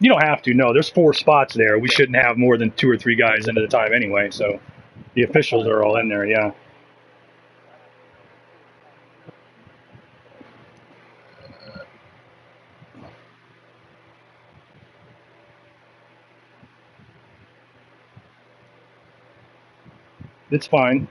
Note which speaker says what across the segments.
Speaker 1: You don't have to. No, there's 4 spots there. We shouldn't have more than 2 or 3 guys in at a time anyway. So the officials are all in there. Yeah. It's fine.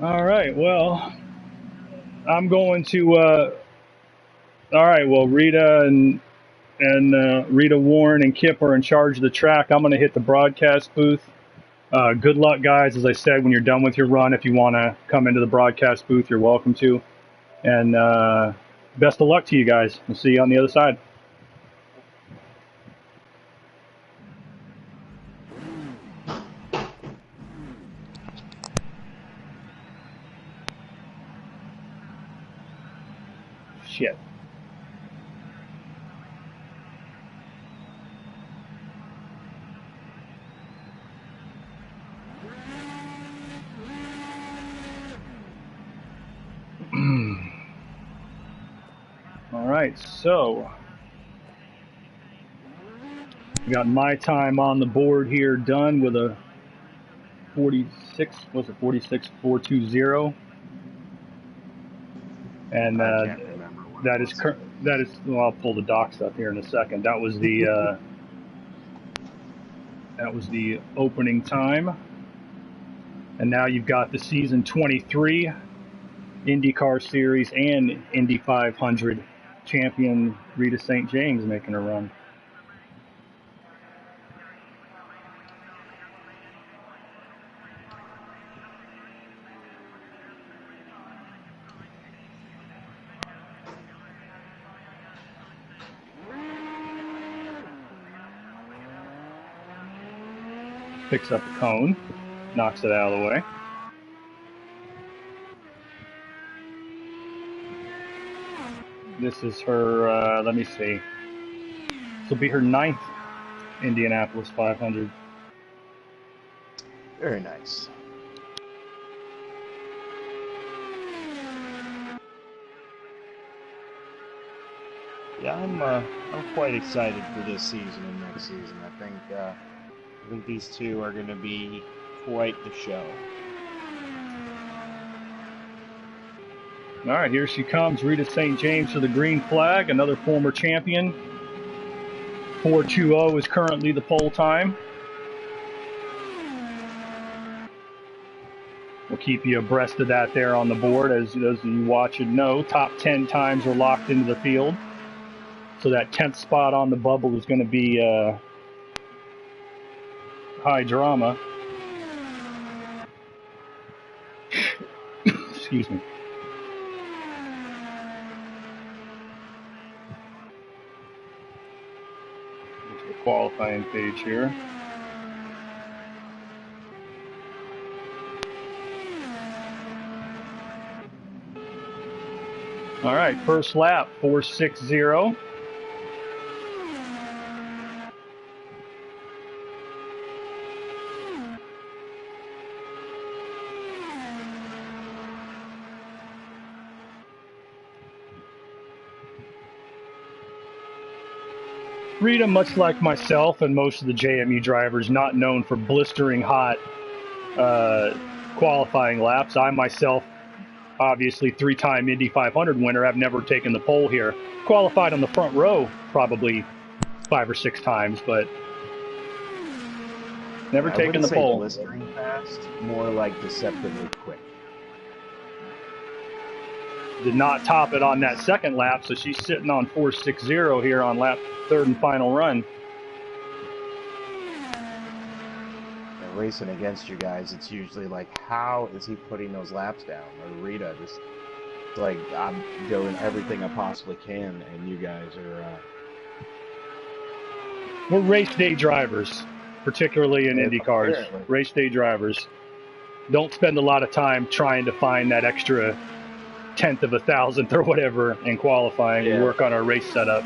Speaker 1: All right. Well, I'm going to. All right. Well, Rita and Rita Warren and Kip are in charge of the track. I'm going to hit the broadcast booth. Good luck, guys. As I said, when you're done with your run, if you want to come into the broadcast booth, you're welcome to. And best of luck to you guys. We'll see you on the other side. Shit. All right, so we got my time on the board here done with a 46, was it 46.420? And that is well, I'll pull the docs up here in a second. That was the opening time. And now you've got the season 23 IndyCar Series and Indy 500 champion Rita St. James making a run. Picks up the cone, knocks it out of the way. This is her, let me see. This will be her 9th Indianapolis 500.
Speaker 2: Very nice. Yeah, I'm quite excited for this season and next season. I think these two are going to be quite the show.
Speaker 1: All right, here she comes, Rita St. James for the green flag, another former champion. 4:20 is currently the pole time. We'll keep you abreast of that there on the board. As you watch and know, top 10 times are locked into the field. So that 10th spot on the bubble is going to be high drama. Excuse me. There's the qualifying page here. All right, first lap, 4:60. Rita, much like myself and most of the JMU drivers, not known for blistering hot qualifying laps. I myself, obviously 3-time Indy 500 winner, have never taken the pole here. Qualified on the front row probably 5 or 6 times, but never taken the pole.
Speaker 2: Blistering fast, more like deceptively quick.
Speaker 1: Did not top it on that second lap, so she's sitting on 4:60 here on lap 3rd and final run.
Speaker 2: And racing against you guys, it's usually like, how is he putting those laps down? Or Rita, just like, I'm doing everything I possibly can, and you guys are...
Speaker 1: We're race day drivers, particularly in Indy cars. Race day drivers. don't spend a lot of time trying to find that extra tenth of a thousandth or whatever in qualifying.
Speaker 2: Yeah.
Speaker 1: We work on our race setup.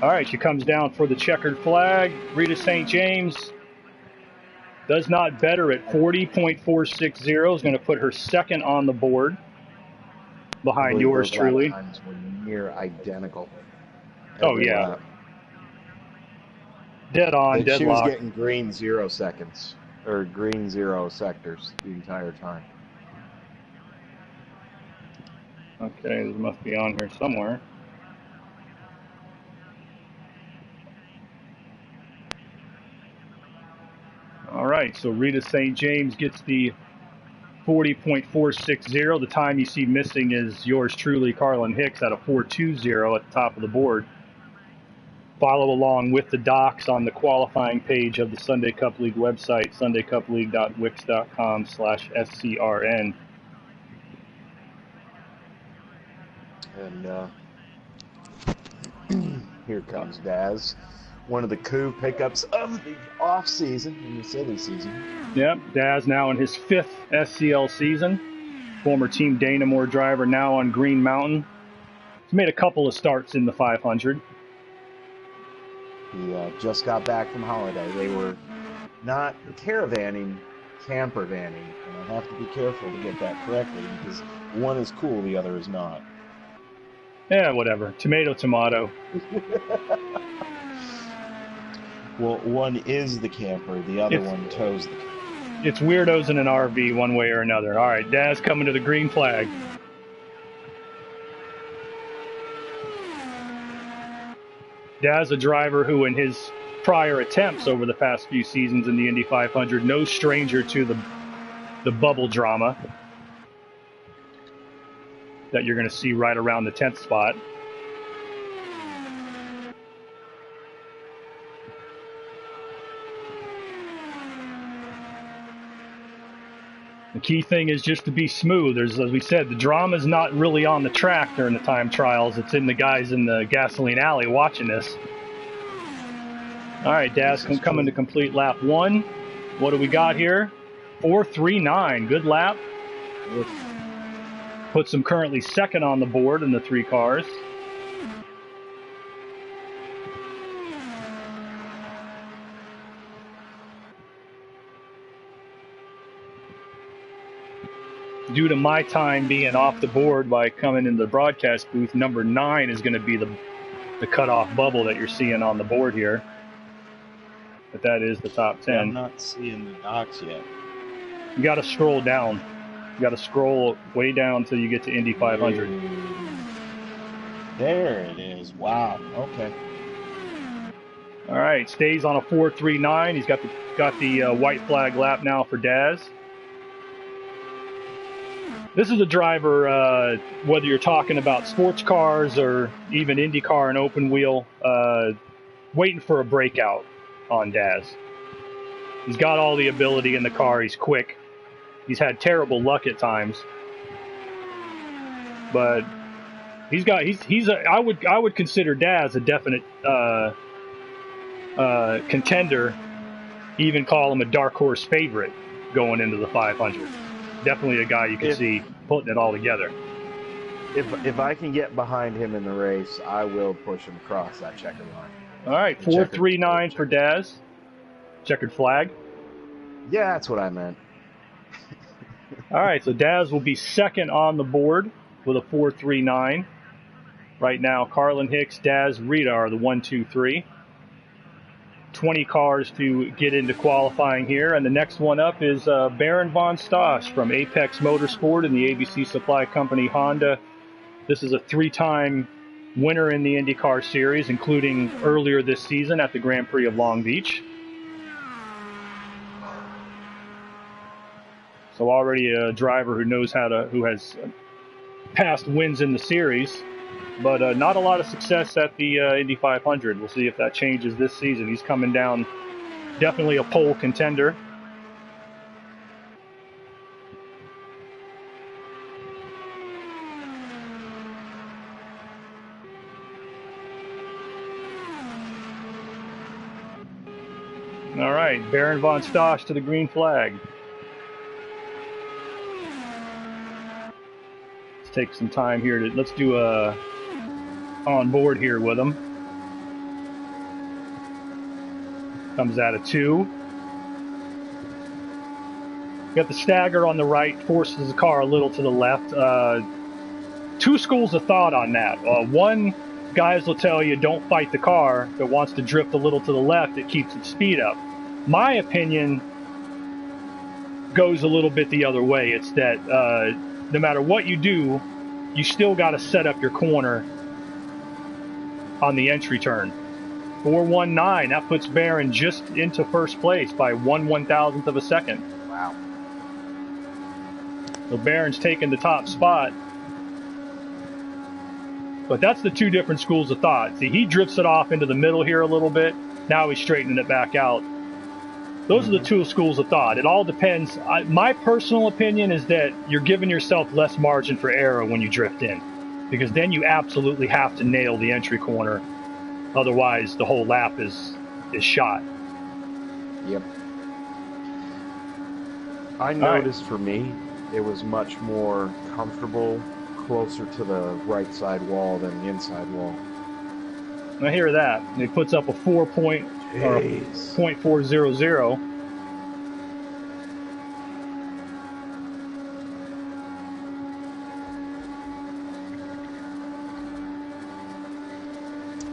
Speaker 1: All right, she comes down for the checkered flag. Rita St. James does not better at 40.460. Is going to put her second on the board
Speaker 2: I
Speaker 1: behind
Speaker 2: believe
Speaker 1: yours
Speaker 2: those lap
Speaker 1: truly.
Speaker 2: times were near identical.
Speaker 1: Oh,
Speaker 2: Every
Speaker 1: yeah.
Speaker 2: lap.
Speaker 1: Dead on,
Speaker 2: And she was
Speaker 1: deadlock.
Speaker 2: getting green 0 seconds, or green 0 sectors the entire time.
Speaker 1: Okay, this must be on here somewhere. All right, so Rita St. James gets the 40.460. The time you see missing is yours truly, Carlin Hicks, at a 4.20 at the top of the board. Follow along with the docs on the qualifying page of the Sunday Cup League website, sundaycupleague.wix.com/SCRN.
Speaker 2: And here comes Daz, one of the coup pickups of the off season in the silly season.
Speaker 1: Yep, Daz now in his 5th SCL season. Former Team Dynamore driver, now on Green Mountain. He's made a couple of starts in the 500.
Speaker 2: He just got back from holiday. They were not caravanning, camper vanning. And I have to be careful to get that correctly because one is cool, the other is not.
Speaker 1: Yeah, whatever. Tomato, tomato.
Speaker 2: Well, one is the camper, the other one tows the camper.
Speaker 1: It's weirdos in an RV one way or another. All right, Daz coming to the green flag. Daz, a driver who in his prior attempts over the past few seasons in the Indy 500, no stranger to the bubble drama that you're going to see right around the 10th spot. The key thing is just to be smooth. As we said, the drama's not really on the track during the time trials. It's in the guys in the gasoline alley watching this. All right, Daz coming to complete lap 1. What do we got here? 4.39. Good lap. Puts him currently second on the board in the 3 cars. Due to my time being off the board by coming into the broadcast booth, number 9 is going to be the cutoff bubble that you're seeing on the board here. But that is the top 10.
Speaker 2: I'm not seeing the docs yet.
Speaker 1: You got to scroll down. You got to scroll way down until you get to Indy 500.
Speaker 2: There it is. Wow. Okay.
Speaker 1: All right, stays on a 4.39. He's got the white flag lap now for Daz. This is a driver, whether you're talking about sports cars or even IndyCar and open wheel, waiting for a breakout on Daz. He's got all the ability in the car. He's quick. He's had terrible luck at times, but I would consider Daz a definite contender. Even call him a dark horse favorite going into the 500. Definitely a guy you can see putting it all together.
Speaker 2: If I can get behind him in the race, I will push him across that checkered line.
Speaker 1: All right, 4.39 for Daz. Checkered flag.
Speaker 2: Yeah, that's what I meant.
Speaker 1: All right, so Daz will be second on the board with a 4.39. Right now, Carlin Hicks, Daz, Rita are the 1, 2, 3. 20 cars to get into qualifying here, and the next one up is Baron von Stosch from Apex Motorsport and the ABC Supply Company Honda. This is a 3-time winner in the IndyCar Series, including earlier this season at the Grand Prix of Long Beach. So already a driver who has past wins in the series, but not a lot of success at the Indy 500. We'll see if that changes this season. He's coming down, definitely a pole contender. All right, Baron von Stosch to the green flag. take some time here to let's do a on board here with him. Comes out of 2. Got the stagger on the right, forces the car a little to the left. 2 schools of thought on that. One, guys will tell you don't fight the car. If it wants to drift a little to the left, it keeps its speed up. My opinion goes a little bit the other way. It's that no matter what you do, you still got to set up your corner on the entry turn. 419, that puts Barron just into first place by 1/1000th of a second.
Speaker 2: Wow.
Speaker 1: So Barron's taking the top spot. But that's the 2 different schools of thought. See, he drifts it off into the middle here a little bit. Now he's straightening it back out. Those are the 2 schools of thought. It all depends. My personal opinion is that you're giving yourself less margin for error when you drift in, because then you absolutely have to nail the entry corner. Otherwise, the whole lap is shot.
Speaker 2: Yep. I noticed for me, it was much more comfortable closer to the right side wall than the inside wall.
Speaker 1: I hear that. He puts up a 0.400.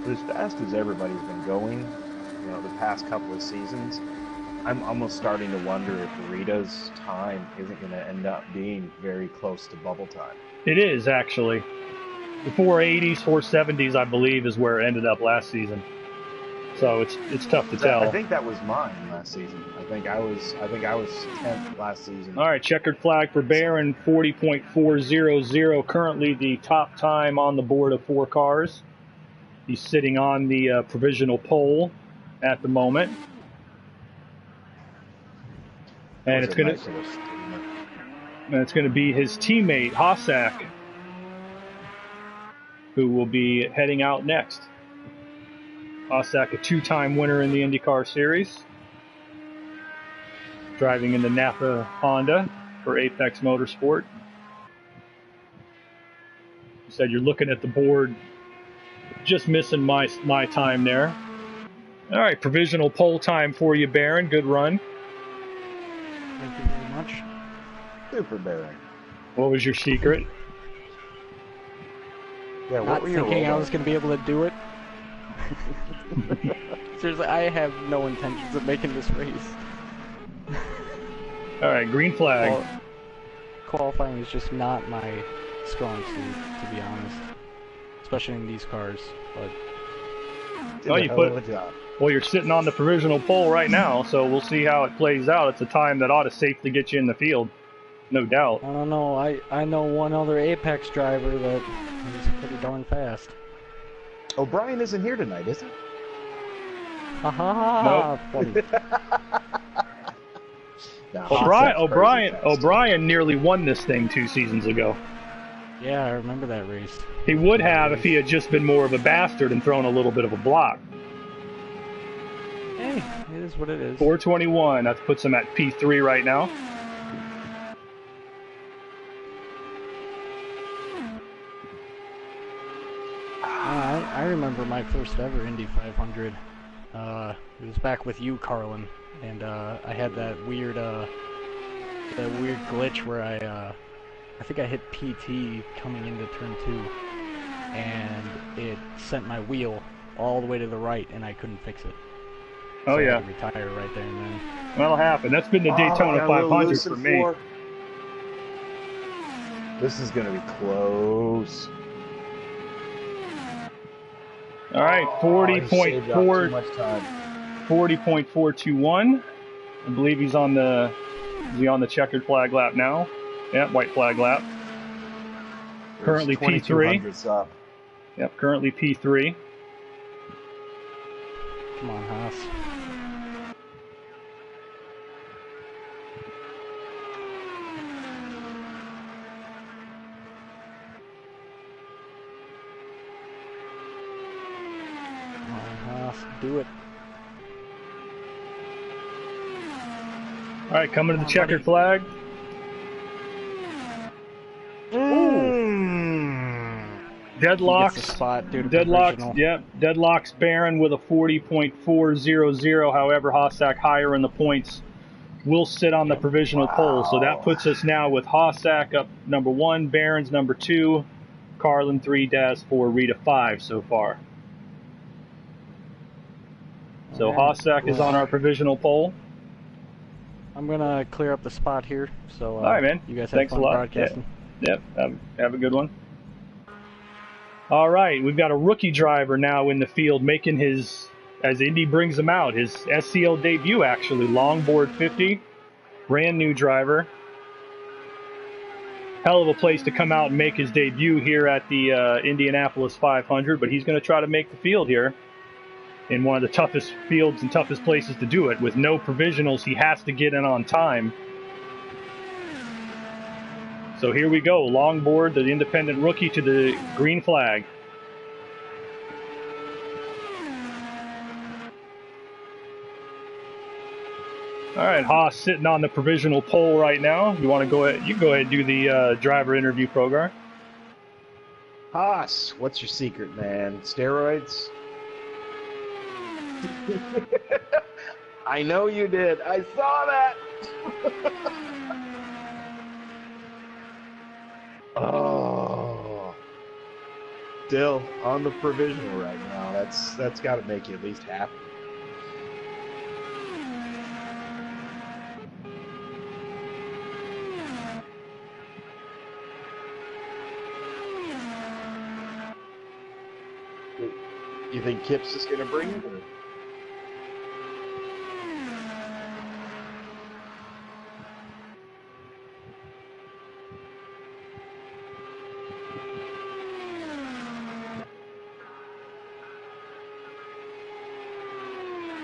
Speaker 2: As fast as everybody's been going, the past couple of seasons, I'm almost starting to wonder if Rita's time isn't going to end up being very close to bubble time.
Speaker 1: It is, actually. The 480s, 470s, I believe, is where it ended up last season. So it's tough to tell.
Speaker 2: I think that was mine last season. I think I was 10th last season.
Speaker 1: All right, checkered flag for Barron, 40.400. Currently the top time on the board of 4 cars. He's sitting on the provisional pole at the moment. And it's going to be his teammate, Hossack, who will be heading out next. Hossack, a 2-time winner in the IndyCar Series, driving in the Napa Honda for Apex Motorsport. You said you're looking at the board, just missing my time there. All right, provisional pole time for you, Barron. Good run.
Speaker 3: Thank you very much.
Speaker 2: Super Barron.
Speaker 1: What was your secret?
Speaker 2: Yeah, what
Speaker 3: Not
Speaker 2: were your
Speaker 3: thinking I
Speaker 2: roll
Speaker 3: was going to be able to do it. Seriously, I have no intentions of making this race.
Speaker 1: All right, green flag.
Speaker 3: Qualifying is just not my strong suit, to be honest. Especially in these cars. But
Speaker 1: Oh, you put. Well, you're sitting on the provisional pole right now, so we'll see how it plays out. It's a time that ought to safely get you in the field, no doubt.
Speaker 3: I don't know. I know one other Apex driver that is pretty darn fast.
Speaker 2: O'Brien isn't here tonight, is he?
Speaker 3: Ha ha ha! Funny.
Speaker 1: O'Brien nearly won this thing 2 seasons ago.
Speaker 3: Yeah, I remember that race.
Speaker 1: He would have if he had just been more of a bastard and thrown a little bit of a block.
Speaker 3: Hey, it is what it is.
Speaker 1: 421. That puts him at P3 right now.
Speaker 3: I remember my first ever Indy 500. It was back with you, Carlin, and I had that weird glitch where I think I hit PT coming into turn 2, and it sent my wheel all the way to the right, and I couldn't fix it.
Speaker 1: Oh,
Speaker 3: so
Speaker 1: yeah.
Speaker 3: I had to retire right there and then.
Speaker 1: That'll happen. That's been the Daytona 500 for me.
Speaker 2: This is going to be close.
Speaker 1: All right, 40.421. I believe he's on the checkered flag lap now. Yeah, white flag lap. Currently P3.
Speaker 2: Up.
Speaker 1: Yep, currently P3.
Speaker 3: Come on, Haas. Come on, Haas. Do it.
Speaker 1: All right, coming to the checkered flag. Deadlocks.
Speaker 3: Gets the spot due to
Speaker 1: Deadlocks.
Speaker 3: provisional.
Speaker 1: Yep. Deadlocks Baron with a 40.400. However, Hossack higher in the points will sit on the provisional pole. So that puts us now with Hossack up number 1, Barron's number 2, Carlin 3, Daz 4, Rita 5 so far. So Hossack is on our provisional pole.
Speaker 3: I'm gonna clear up the spot here. So
Speaker 1: all right, man.
Speaker 3: You guys have
Speaker 1: Thanks
Speaker 3: fun
Speaker 1: a lot.
Speaker 3: broadcasting.
Speaker 1: Yep. Have a good one. All right, we've got a rookie driver now in the field making his, as Indy brings him out, his SCL debut actually, longboard 50, brand new driver. Hell of a place to come out and make his debut here at the Indianapolis 500, but he's going to try to make the field here in one of the toughest fields and toughest places to do it. With no provisionals, he has to get in on time. So here we go, longboard, the independent rookie to the green flag. All right, Haas sitting on the provisional pole right now. You want to go ahead? You go ahead and do the driver interview program.
Speaker 2: Haas, what's your secret, man? Steroids? I know you did. I saw that. Oh, still on the provisional right now. That's got to make you at least happy. You think Kip's is gonna bring it? Or?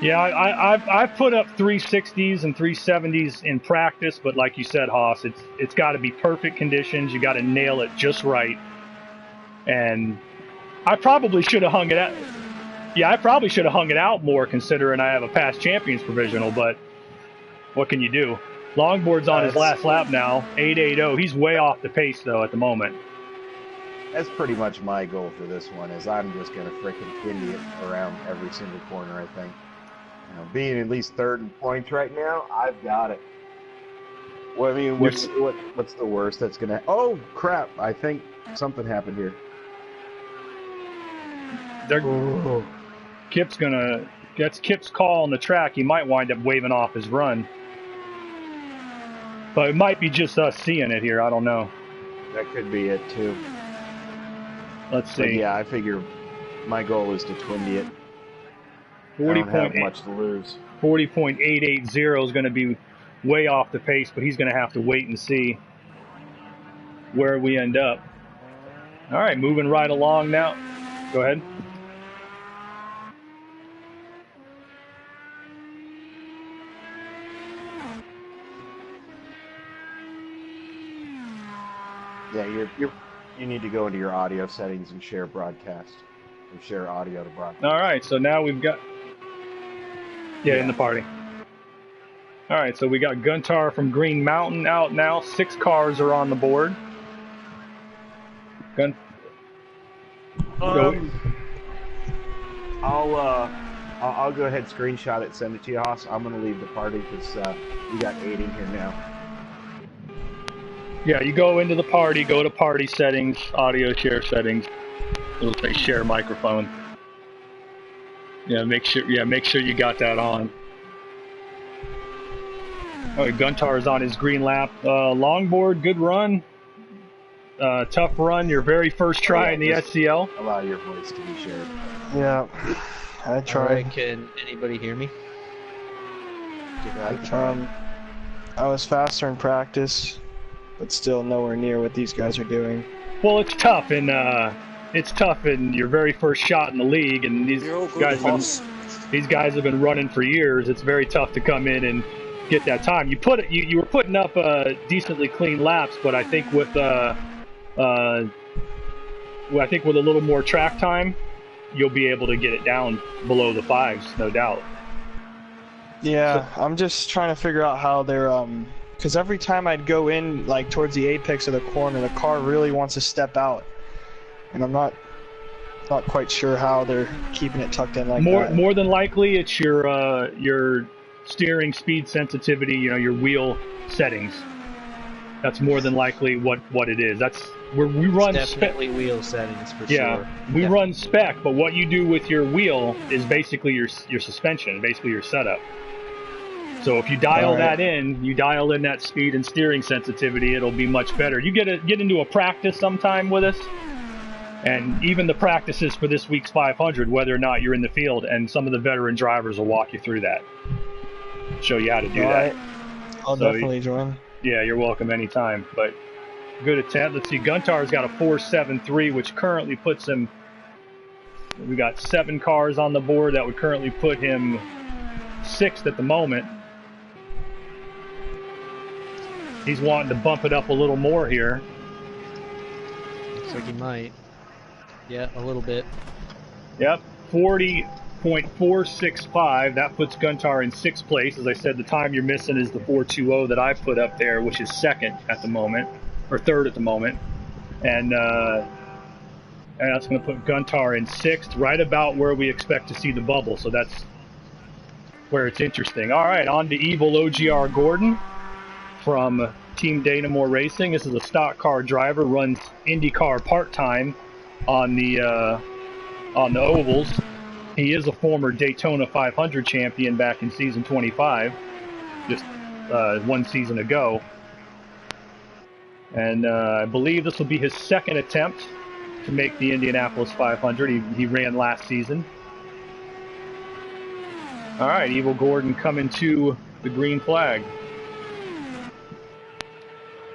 Speaker 1: Yeah, I've put up 360s and 370s in practice, but like you said, Haas, it's got to be perfect conditions. You got to nail it just right. And I probably should have hung it out. Yeah, I probably should have hung it out more, considering I have a past champions provisional. But what can you do? Longboard's on his last lap now, 880. He's way off the pace though at the moment.
Speaker 2: That's pretty much my goal for this one. Is I'm just gonna frickin' windy it around every single corner. I think. You know, being at least third in points right now, I've got it. Well, I mean, what's the worst that's gonna? Oh crap! I think something happened here.
Speaker 1: That's Kip's call on the track. He might wind up waving off his run, but it might be just us seeing it here. I don't know.
Speaker 2: That could be it too.
Speaker 1: Let's see.
Speaker 2: But yeah, I figure my goal is to twindy it.
Speaker 1: 40.8
Speaker 2: much to lose.
Speaker 1: 40.880 is going to be way off the pace, but he's going to have to wait and see where we end up. All right, moving right along now. Go ahead.
Speaker 2: Yeah, you need to go into your audio settings and share broadcast, or share audio to broadcast.
Speaker 1: All right, so now we've got in the party. All right, so we got Guntar from Green Mountain out now. 6 cars are on the board.
Speaker 2: I'll go ahead, screenshot it, send it to you, Haas. I'm gonna leave the party because we got 8 in here now.
Speaker 1: Yeah, you go into the party, go to party settings, audio share settings. It'll say share microphone. Yeah, make sure you got that on. Oh, Guntar is on his green lap. Longboard, good run. Tough run, your very first try in the SCL.
Speaker 2: Allow your voice to be shared.
Speaker 4: Yeah, I tried.
Speaker 5: Alright, can anybody hear me?
Speaker 4: I was faster in practice, but still nowhere near what these guys are doing.
Speaker 1: Well, it's tough, and your very first shot in the league, and these guys have been running for years. It's very tough to come in and get that time. You were putting up decently clean laps, but I think with a little more track time, you'll be able to get it down below the 5s, no doubt.
Speaker 4: Yeah, I'm just trying to figure out how they're because every time I'd go in like towards the apex of the corner, the car really wants to step out, and I'm not Not quite sure how they're keeping it tucked in like that.
Speaker 1: More than likely, it's your steering speed sensitivity. You know, your wheel settings. That's more than likely what it is. That's where we run
Speaker 5: Definitely wheel settings for
Speaker 1: yeah,
Speaker 5: sure.
Speaker 1: we
Speaker 5: Definitely.
Speaker 1: run spec, but what you do with your wheel is basically your suspension, basically your setup. So if you dial that in, you dial in that speed and steering sensitivity, it'll be much better. You get into a practice sometime with us, and even the practices for this week's 500, whether or not you're in the field, and some of the veteran drivers will walk you through that, show you how to do that.
Speaker 4: I'll definitely join.
Speaker 1: Yeah, you're welcome anytime. But good attempt. Let's see, Guntar's got a 4.73, which currently puts him. We got 7 cars on the board that would currently put him 6th at the moment. He's wanting to bump it up a little more here.
Speaker 5: Looks like he might. Yeah, a little bit.
Speaker 1: Yep, 40.465. That puts Guntar in 6th place. As I said, the time you're missing is the 4.20 that I put up there, which is 2nd at the moment, or 3rd at the moment. And that's going to put Guntar in 6th, right about where we expect to see the bubble. So that's where it's interesting. All right, on to Evil OGR Gordon from Team Dynamo Racing. This is a stock car driver, runs IndyCar part-time on the ovals. He is a former Daytona 500 champion back in season 25, just 1 season ago. And I believe this will be his 2nd attempt to make the Indianapolis 500. He ran last season. All right, Evil Gordon coming to the green flag.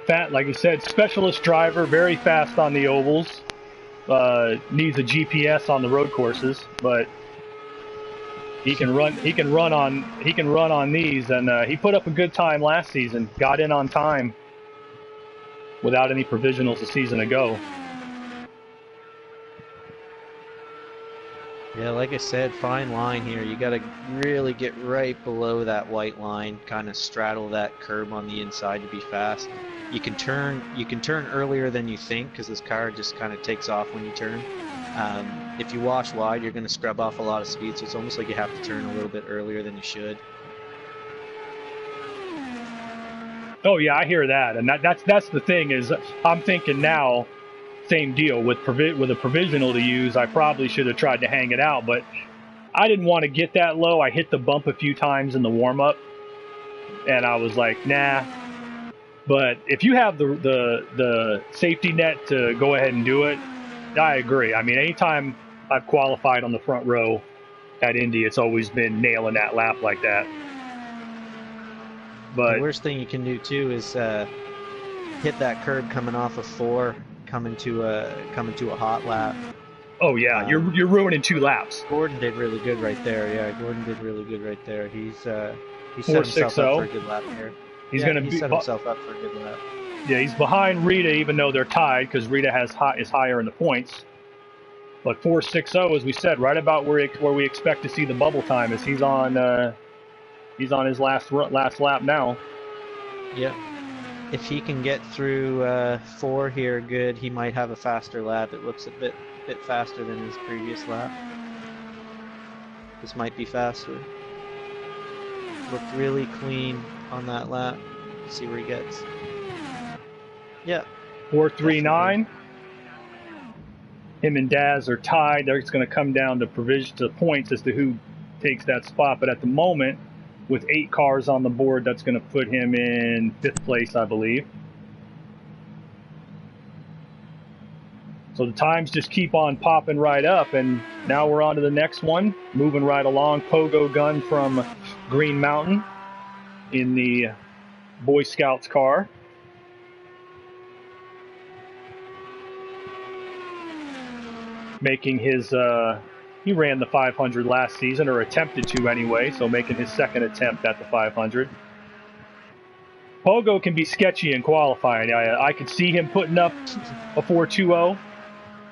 Speaker 1: Like I said, specialist driver, very fast on the ovals. Needs a GPS on the road courses, but he can run on these, and he put up a good time last season. Got in on time without any provisionals a season ago.
Speaker 5: Yeah, like I said, fine line here. You got to really get right below that white line, kind of straddle that curb on the inside to be fast. You can turn earlier than you think because this car just kind of takes off when you turn. If you wash wide, you're going to scrub off a lot of speed, so it's almost like you have to turn a little bit earlier than you should.
Speaker 1: Oh yeah, I hear that, and that's the thing is I'm thinking now, same deal with a provisional to use. I probably should have tried to hang it out, but I didn't want to get that low. I hit the bump a few times in the warm up, and I was like, nah. But if you have the safety net to go ahead and do it, I agree. I mean, anytime I've qualified on the front row at Indy, it's always been nailing that lap like that. But
Speaker 5: the worst thing you can do too is hit that curb coming off of 4, coming to a hot lap.
Speaker 1: Oh yeah, you're ruining 2 laps.
Speaker 5: Gordon did really good right there. Yeah, Gordon did really good right there. He set himself up for a good lap here.
Speaker 1: He
Speaker 5: set himself up for a good lap.
Speaker 1: Yeah, he's behind Rita, even though they're tied, because Rita is higher in the points. But 4.60, as we said, right about where we expect to see the bubble time, as he's on his last lap now.
Speaker 5: Yep. If he can get through 4 here, good. He might have a faster lap. It looks a bit faster than his previous lap. This might be faster. Looked really clean on that lap. Let's see where he gets. Yeah.
Speaker 1: 4.39. Him and Daz are tied. It's going to come down to points as to who takes that spot. But at the moment, with 8 cars on the board, that's going to put him in 5th place, I believe. So the times just keep on popping right up, and now we're on to the next one. Moving right along, Pogo Gun from Green Mountain in the Boy Scouts car. Making his, he ran the 500 last season, or attempted to anyway, so making his 2nd attempt at the 500. Pogo can be sketchy in qualifying. I could see him putting up a 4.20.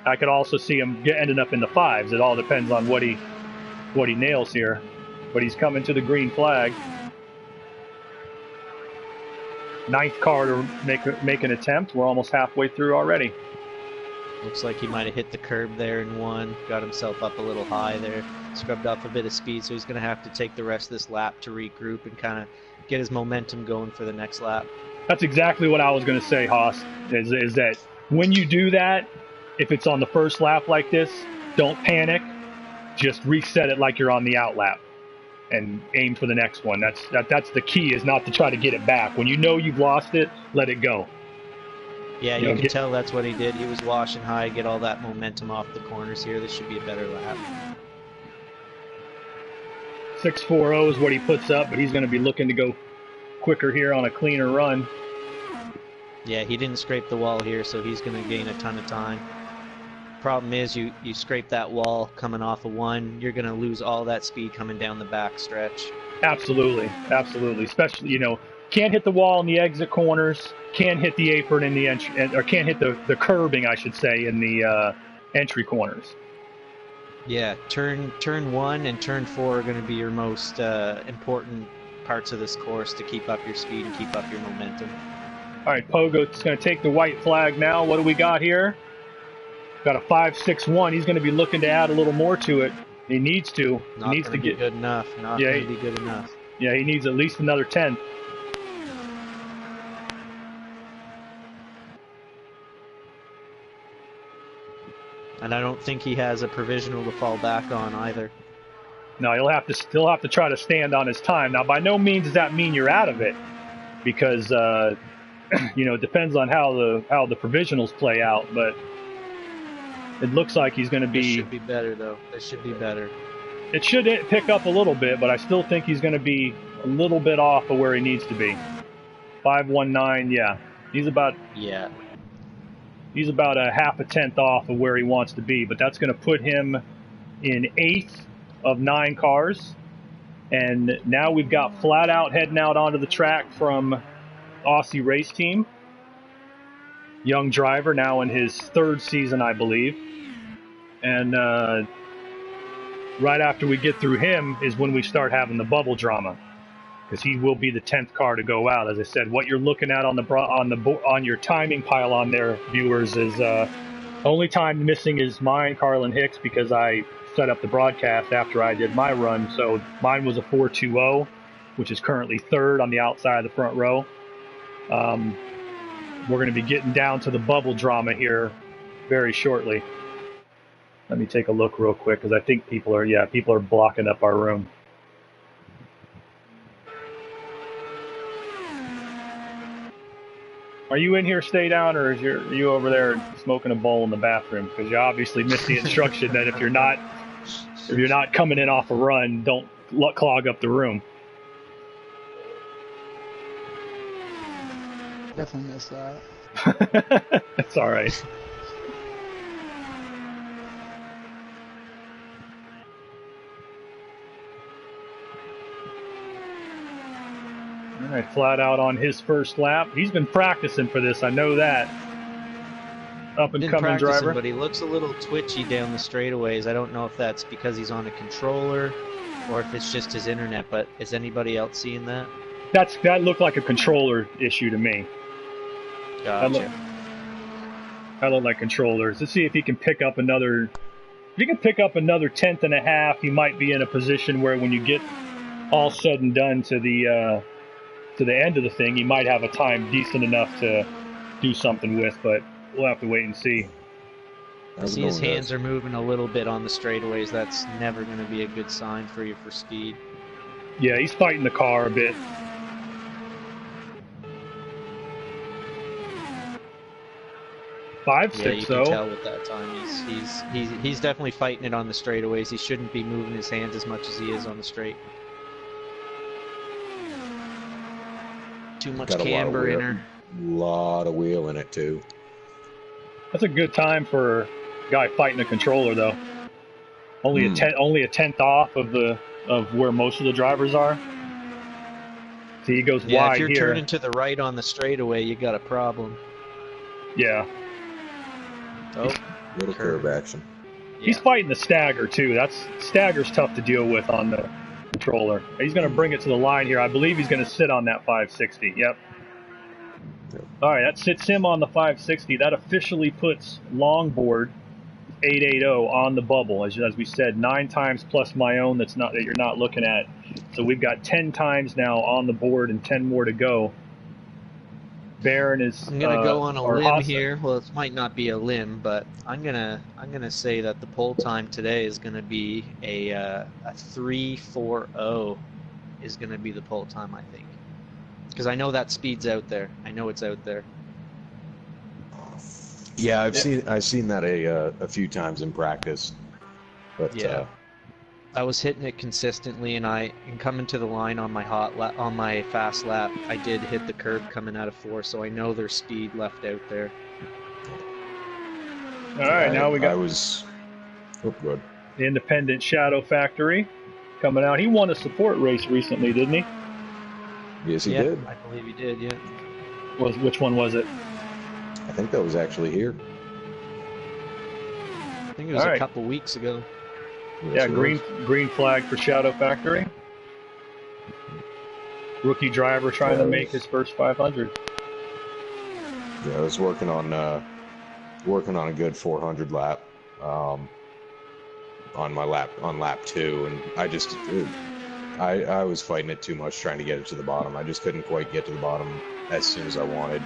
Speaker 1: I could also see him ending up in the 5s. It all depends on what he nails here. But he's coming to the green flag. 9th car to make an attempt. We're almost halfway through already.
Speaker 5: Looks like he might have hit the curb there in one, got himself up a little high there, scrubbed off a bit of speed, so he's going to have to take the rest of this lap to regroup and kind of get his momentum going for the next lap.
Speaker 1: That's exactly what I was going to say, Haas, is that when you do that, if it's on the first lap like this, don't panic. Just reset it like you're on the out lap and aim for the next one. That's the key, is not to try to get it back. When you know you've lost it, let it go.
Speaker 5: Yeah, you can tell that's what he did. He was washing high, get all that momentum off the corners here. This should be a better lap.
Speaker 1: 640 is what he puts up, but he's going to be looking to go quicker here on a cleaner run.
Speaker 5: Yeah, he didn't scrape the wall here, so he's going to gain a ton of time. Problem is, you scrape that wall coming off of one, you're going to lose all that speed coming down the back stretch.
Speaker 1: Absolutely, absolutely. Especially, you know, can't hit the wall in the exit corners, can't hit the apron in the entry, or can't hit the curbing, I should say, in the entry corners.
Speaker 5: Yeah, turn 1 and turn 4 are going to be your most important parts of this course to keep up your speed and keep up your momentum.
Speaker 1: All right, Pogo's going to take the white flag now. What do we got here? Got a 5.61. He's going to be looking to add a little more to it. He needs to.
Speaker 5: Not
Speaker 1: he needs to get
Speaker 5: good enough. Not going to be good enough.
Speaker 1: Yeah, he needs at least another 10.
Speaker 5: And I don't think he has a provisional to fall back on either.
Speaker 1: No, he'll have to still have to try to stand on his time. Now, by no means does that mean you're out of it, because you know, it depends on how the provisionals play out. But it looks like he's going to be.
Speaker 5: This should be better, though. This should be better.
Speaker 1: It should pick up a little bit, but I still think he's going to be a little bit off of where he needs to be. 5.19, yeah. He's about a half a tenth off of where he wants to be, but that's going to put him in 8th of 9 cars. And now we've got Flat Out heading out onto the track from Aussie Race Team. Young driver, now in his 3rd season, I believe. And right after we get through him is when we start having the bubble drama, because he will be the 10th car to go out. As I said, what you're looking at on your timing pylon there, viewers, is only time missing is mine, Carlin Hicks, because I set up the broadcast after I did my run. So mine was a 4.20, which is currently 3rd on the outside of the front row. We're going to be getting down to the bubble drama here very shortly. Let me take a look real quick, because I think people are blocking up our room. Are you in here, stay down, or are you over there smoking a bowl in the bathroom? Because you obviously missed the instruction that if you're not coming in off a run, don't clog up the room.
Speaker 6: Definitely missed that.
Speaker 1: That's all right. All right, Flat Out on his first lap. He's been practicing for this, I know that. Up and coming driver.
Speaker 5: But he looks a little twitchy down the straightaways. I don't know if that's because he's on a controller or if it's just his internet, but is anybody else seeing that?
Speaker 1: That looked like a controller issue to me.
Speaker 5: Gotcha.
Speaker 1: That looked like controllers. Let's see if he can pick up another. If he can pick up another 10th and a half, he might be in a position where when you get all said and done to the end of the thing, he might have a time decent enough to do something with. But we'll have to wait and see.
Speaker 5: I see his hands are moving a little bit on the straightaways. That's never going to be a good sign for you for speed.
Speaker 1: Yeah, he's fighting the car a bit.
Speaker 5: Yeah, you can tell with that time. He's definitely fighting it on the straightaways. He shouldn't be moving his hands as much as he is on the straight. Too much camber in her.
Speaker 7: Lot of wheel in it too.
Speaker 1: That's a good time for a guy fighting a controller, though. Only a tenth off of where most of the drivers are. See, he goes wide here.
Speaker 5: Yeah, if you're turning to the right on the straightaway, you got a problem.
Speaker 1: Yeah.
Speaker 5: Oh,
Speaker 7: Little curve action.
Speaker 1: Yeah. He's fighting the stagger too. Stagger's tough to deal with on the controller. He's going to bring it to the line here. I believe he's going to sit on that 560. Yep. All right, that sits him on the 560. That officially puts Longboard 880 on the bubble. As we said, 9 times plus my own that you're not looking at. So we've got 10 times now on the board and 10 more to go. Baron is.
Speaker 5: I'm gonna go on a limb
Speaker 1: Hasa.
Speaker 5: here. Well, it might not be a limb, but I'm gonna say that the pole time today is gonna be a 3:40 is gonna be the pole time, I think, because I know that speed's out there. I know it's out there.
Speaker 7: Yeah, I've seen that a few times in practice, but
Speaker 5: Yeah. I was hitting it consistently, and coming to the line on my on my fast lap, I did hit the curb coming out of 4, so I know there's speed left out there.
Speaker 1: All right, now we got
Speaker 7: good.
Speaker 1: the Independent Shadow Factory coming out. He won a support race recently, didn't he?
Speaker 7: Yes, he
Speaker 5: Yeah,
Speaker 7: did.
Speaker 5: I believe he did. Yeah.
Speaker 1: Which one was it?
Speaker 7: I think that was actually here.
Speaker 5: I think it was
Speaker 1: All
Speaker 5: a
Speaker 1: right.
Speaker 5: couple weeks ago.
Speaker 1: Yeah,
Speaker 7: Yes, it was.
Speaker 1: green flag for Shadow Factory. Rookie driver trying to make his first 500.
Speaker 7: Yeah, I was working on a good 400 lap, on lap 2, and I was fighting it too much trying to get it to the bottom. I just couldn't quite get to the bottom as soon as I wanted.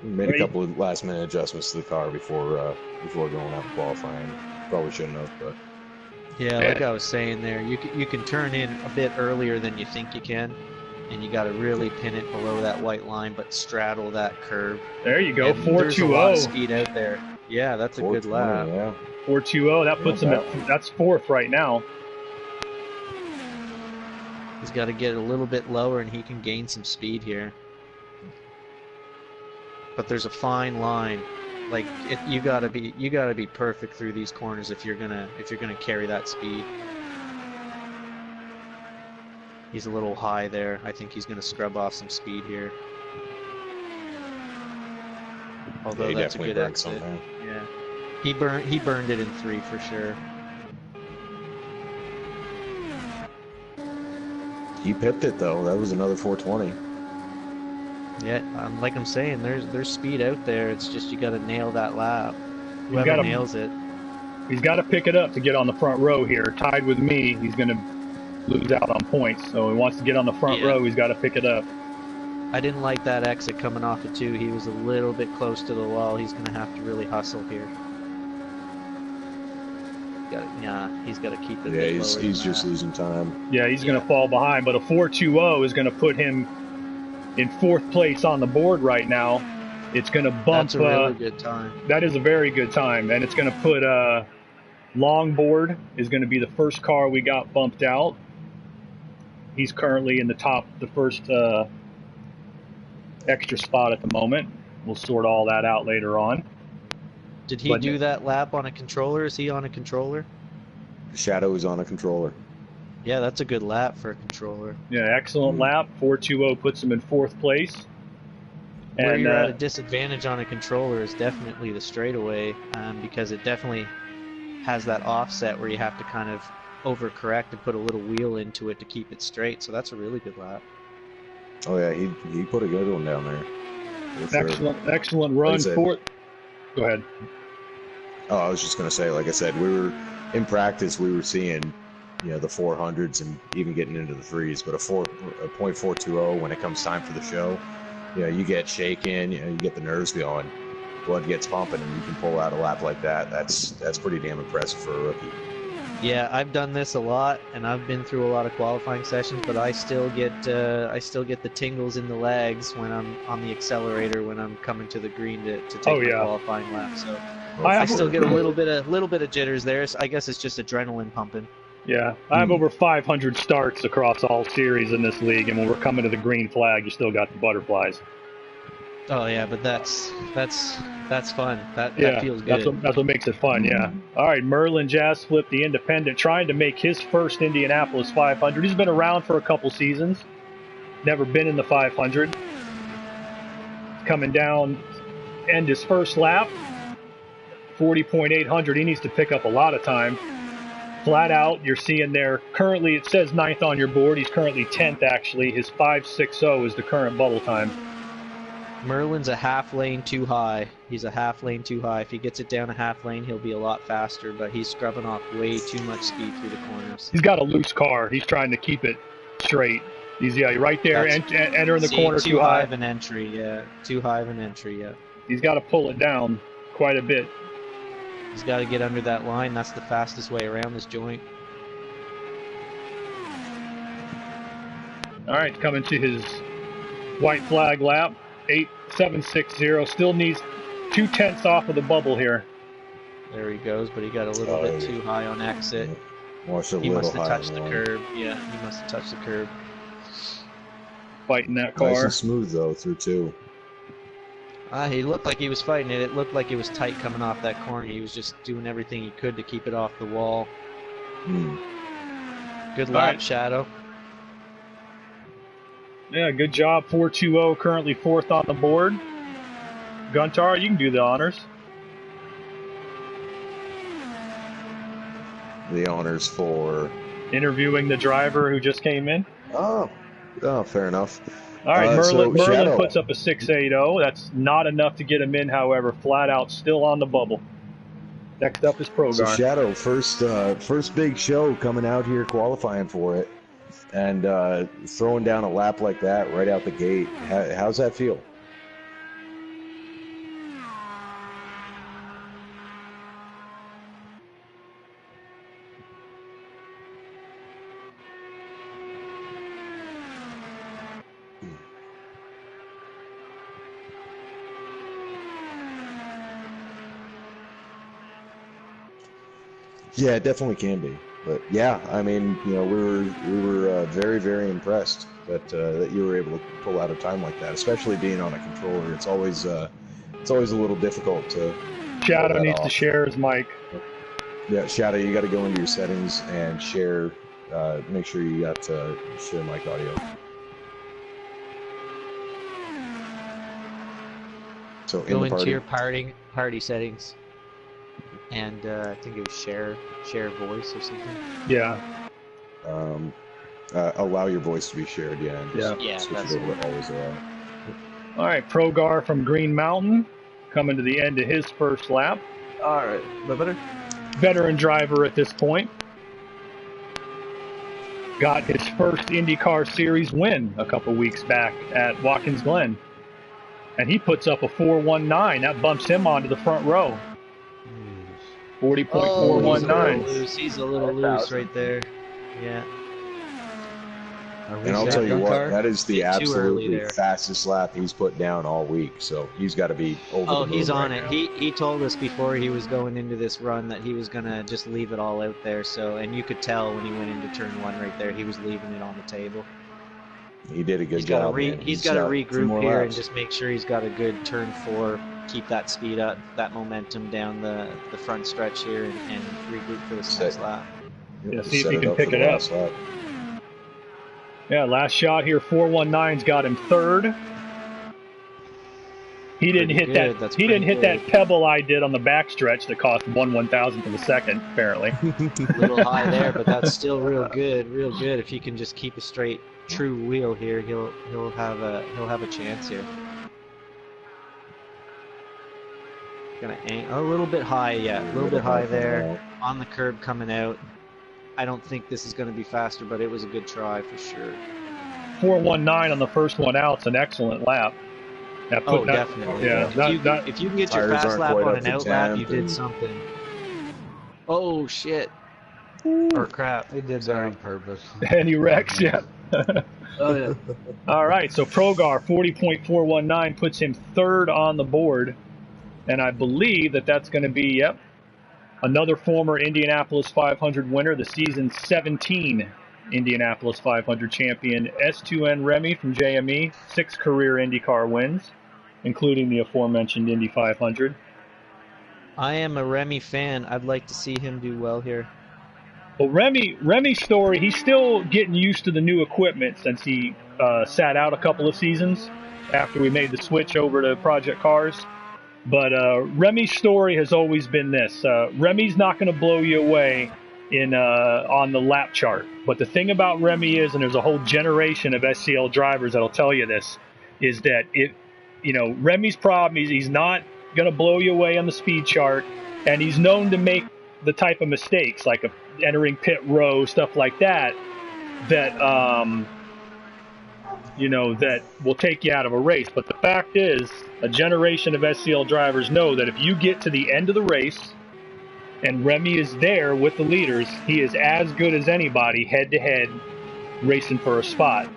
Speaker 7: Made a couple of last minute adjustments to the car before going out and qualifying. Probably shouldn't have, but
Speaker 5: Yeah, like I was saying there, you can turn in a bit earlier than you think you can, and you got to really pin it below that white line, but straddle that curve.
Speaker 1: There you go,
Speaker 5: And there's a lot of
Speaker 1: 420.
Speaker 5: speed out there. Yeah, that's a good
Speaker 7: 420,
Speaker 5: lap.
Speaker 7: yeah.
Speaker 1: 420. That puts him that's 4th right now.
Speaker 5: He's got to get a little bit lower, and he can gain some speed here. But there's a fine line. Like you gotta be perfect through these corners if you're gonna carry that speed. He's a little high there. I think he's gonna scrub off some speed here. Although
Speaker 7: Yeah, he
Speaker 5: that's a
Speaker 7: definitely
Speaker 5: good
Speaker 7: burned
Speaker 5: exit.
Speaker 7: something.
Speaker 5: Yeah, he burned it in 3 for sure.
Speaker 7: He pipped it though. That was another 420.
Speaker 5: Yeah, like I'm saying, there's speed out there. It's just you got to nail that lap. Whoever
Speaker 1: gotta-
Speaker 5: nails it.
Speaker 1: He's got to pick it up to get on the front row here. Tied with me, he's going to lose out on points. So he wants to get on the front row. He's got to pick it up.
Speaker 5: I didn't like that exit coming off of 2. He was a little bit close to the wall. He's going to have to really hustle here. He's got to keep it.
Speaker 7: Yeah, he's just losing time.
Speaker 1: Yeah, he's going to fall behind. But a 420 is going to put him in 4th place on the board right now. It's going to bump.
Speaker 5: That's a really good time.
Speaker 1: That is a very good time, and it's going to put Longboard is going to be the first car we got bumped out. He's currently in the first extra spot at the moment. We'll sort all that out later on.
Speaker 5: Did he do that lap on a controller? Is he on a controller?
Speaker 7: Shadow is on a controller.
Speaker 5: Yeah, that's a good lap for a controller.
Speaker 1: Yeah, excellent lap. 420 puts him in 4th place.
Speaker 5: Where
Speaker 1: And
Speaker 5: you're at a disadvantage on a controller is definitely the straightaway, because it definitely has that offset where you have to kind of overcorrect and put a little wheel into it to keep it straight. So that's a really good lap.
Speaker 7: Oh yeah, he put a good one down there.
Speaker 1: excellent run.
Speaker 7: Like I said-
Speaker 1: 4th. Go ahead.
Speaker 7: Oh, I was just gonna say, like I said, we were in practice. We were seeing, the 400s and even getting into the 3s. But a .420 when it comes time for the show, you get shaken. You get the nerves going, blood gets pumping, and you can pull out a lap like that. That's pretty damn impressive for a rookie.
Speaker 5: Yeah, I've done this a lot, and I've been through a lot of qualifying sessions, but I still get the tingles in the legs when I'm on the accelerator when I'm coming to the green to take my qualifying lap. So I still get a little bit of jitters there. So I guess it's just adrenaline pumping.
Speaker 1: Yeah, I have over 500 starts across all series in this league, and when we're coming to the green flag, you still got the butterflies.
Speaker 5: Oh yeah, but that's fun. That feels good.
Speaker 1: That's what makes it fun. Yeah. All right, Merlin Jazz Flip, the Independent, trying to make his first Indianapolis 500. He's been around for a couple seasons, never been in the 500. Coming down, end his first lap, 40.800. He needs to pick up a lot of time. flat out, you're seeing there, currently it says 9th on your board. He's currently 10th, actually. His 5.60 is the current bubble time.
Speaker 5: Merlin's a half lane too high. He's a half lane too high. If he gets it down a half lane, he'll be a lot faster, but he's scrubbing off way too much speed through the corners.
Speaker 1: He's got a loose car. He's trying to keep it straight. He's right there, entering the corner too high.
Speaker 5: Too high of an entry, yeah. Too high of an entry, yeah.
Speaker 1: He's got to pull it down quite a bit.
Speaker 5: He's got to get under that line. That's the fastest way around this joint.
Speaker 1: All right, coming to his white flag lap. 8.760. Still needs 0.2 off of the bubble here.
Speaker 5: There he goes, but he got a little bit too high on exit.
Speaker 7: He
Speaker 5: must have touched the curb. Yeah, he must have touched the curb.
Speaker 1: Fighting that car.
Speaker 7: Nice and smooth though through 2.
Speaker 5: He looked like he was fighting it. It looked like it was tight coming off that corner. He was just doing everything he could to keep it off the wall. Good lap,
Speaker 1: right.
Speaker 5: Shadow.
Speaker 1: Yeah, good job. 4.20, currently 4th on the board. Guntar, you can do the honors.
Speaker 7: The honors for
Speaker 1: interviewing the driver who just came in.
Speaker 7: Oh, fair enough.
Speaker 1: All right, Merlin
Speaker 7: Shadow
Speaker 1: puts up a 6.80. That's not enough to get him in, however. Flat out, still on the bubble. Next up is Progar.
Speaker 7: So Shadow, first big show coming out here qualifying for it, and throwing down a lap like that right out the gate. How's that feel? Yeah, it definitely can be. But yeah, I mean, we were very, very impressed that you were able to pull out a time like that, especially being on a controller. It's always a little difficult to.
Speaker 1: Shadow needs to share his mic.
Speaker 7: Yeah, Shadow, you got to go into your settings and share. Make sure you got share mic audio. So
Speaker 5: go into your party settings. And I think it was share voice or something.
Speaker 1: Yeah.
Speaker 7: Allow your voice to be shared, yeah. And
Speaker 5: just
Speaker 7: switch it over to always allow.
Speaker 1: All right, Progar from Green Mountain coming to the end of his first lap.
Speaker 2: All right, a little better.
Speaker 1: Veteran driver at this point. Got his first IndyCar Series win a couple weeks back at Watkins Glen. And he puts up a 4.19. That bumps him onto the front row. 40.419.
Speaker 5: He's a little loose right there. Yeah.
Speaker 7: And I'll tell you what, that is the absolutely fastest lap he's put down all week. So he's got to be over the moon.
Speaker 5: Oh, he's on
Speaker 7: right
Speaker 5: it.
Speaker 7: now.
Speaker 5: He told us before he was going into this run that he was gonna just leave it all out there. So, and you could tell when he went into turn 1 right there, he was leaving it on the table.
Speaker 7: He did a good job.
Speaker 5: He's got to regroup here and just make sure he's got a good turn 4. Keep that speed up, that momentum down the front stretch here, and regroup for this next lap.
Speaker 1: Yeah, see if he can pick it up. Yeah, last shot here, 4.19's got him 3rd. He didn't hit that. He didn't hit that pebble I did on the backstretch that cost 1/1000th of a second, apparently.
Speaker 5: A little high there, but that's still real good. Real good. If he can just keep a straight, true wheel here, he'll have a chance here. A little bit high, yeah, a little bit high there on the curb coming out. I don't think this is going to be faster, but it was a good try for sure.
Speaker 1: 4.19 on the first one out. It's an excellent lap.
Speaker 5: Definitely.
Speaker 1: Yeah.
Speaker 5: If you can get your fast lap on an out lap, you did something. Oh shit! Or crap.
Speaker 6: He did that on purpose.
Speaker 1: And he wrecks, yeah.
Speaker 5: Oh yeah.
Speaker 1: All right, so Progar 40.419 puts him 3rd on the board. And I believe that's going to be, another former Indianapolis 500 winner, the season 17 Indianapolis 500 champion, S2N Remy from JME, 6 career IndyCar wins, including the aforementioned Indy 500.
Speaker 5: I am a Remy fan. I'd like to see him do well here.
Speaker 1: Well, Remy's story, he's still getting used to the new equipment since he sat out a couple of seasons after we made the switch over to Project Cars. But Remy's story has always been this. Remy's not going to blow you away on the lap chart. But the thing about Remy is, and there's a whole generation of SCL drivers that'll tell you this, is that Remy's problem is he's not going to blow you away on the speed chart, and he's known to make the type of mistakes like entering pit row, stuff like that, that that will take you out of a race. But the fact is, a generation of SCL drivers know that if you get to the end of the race and Remy is there with the leaders, he is as good as anybody head to head racing for a spot.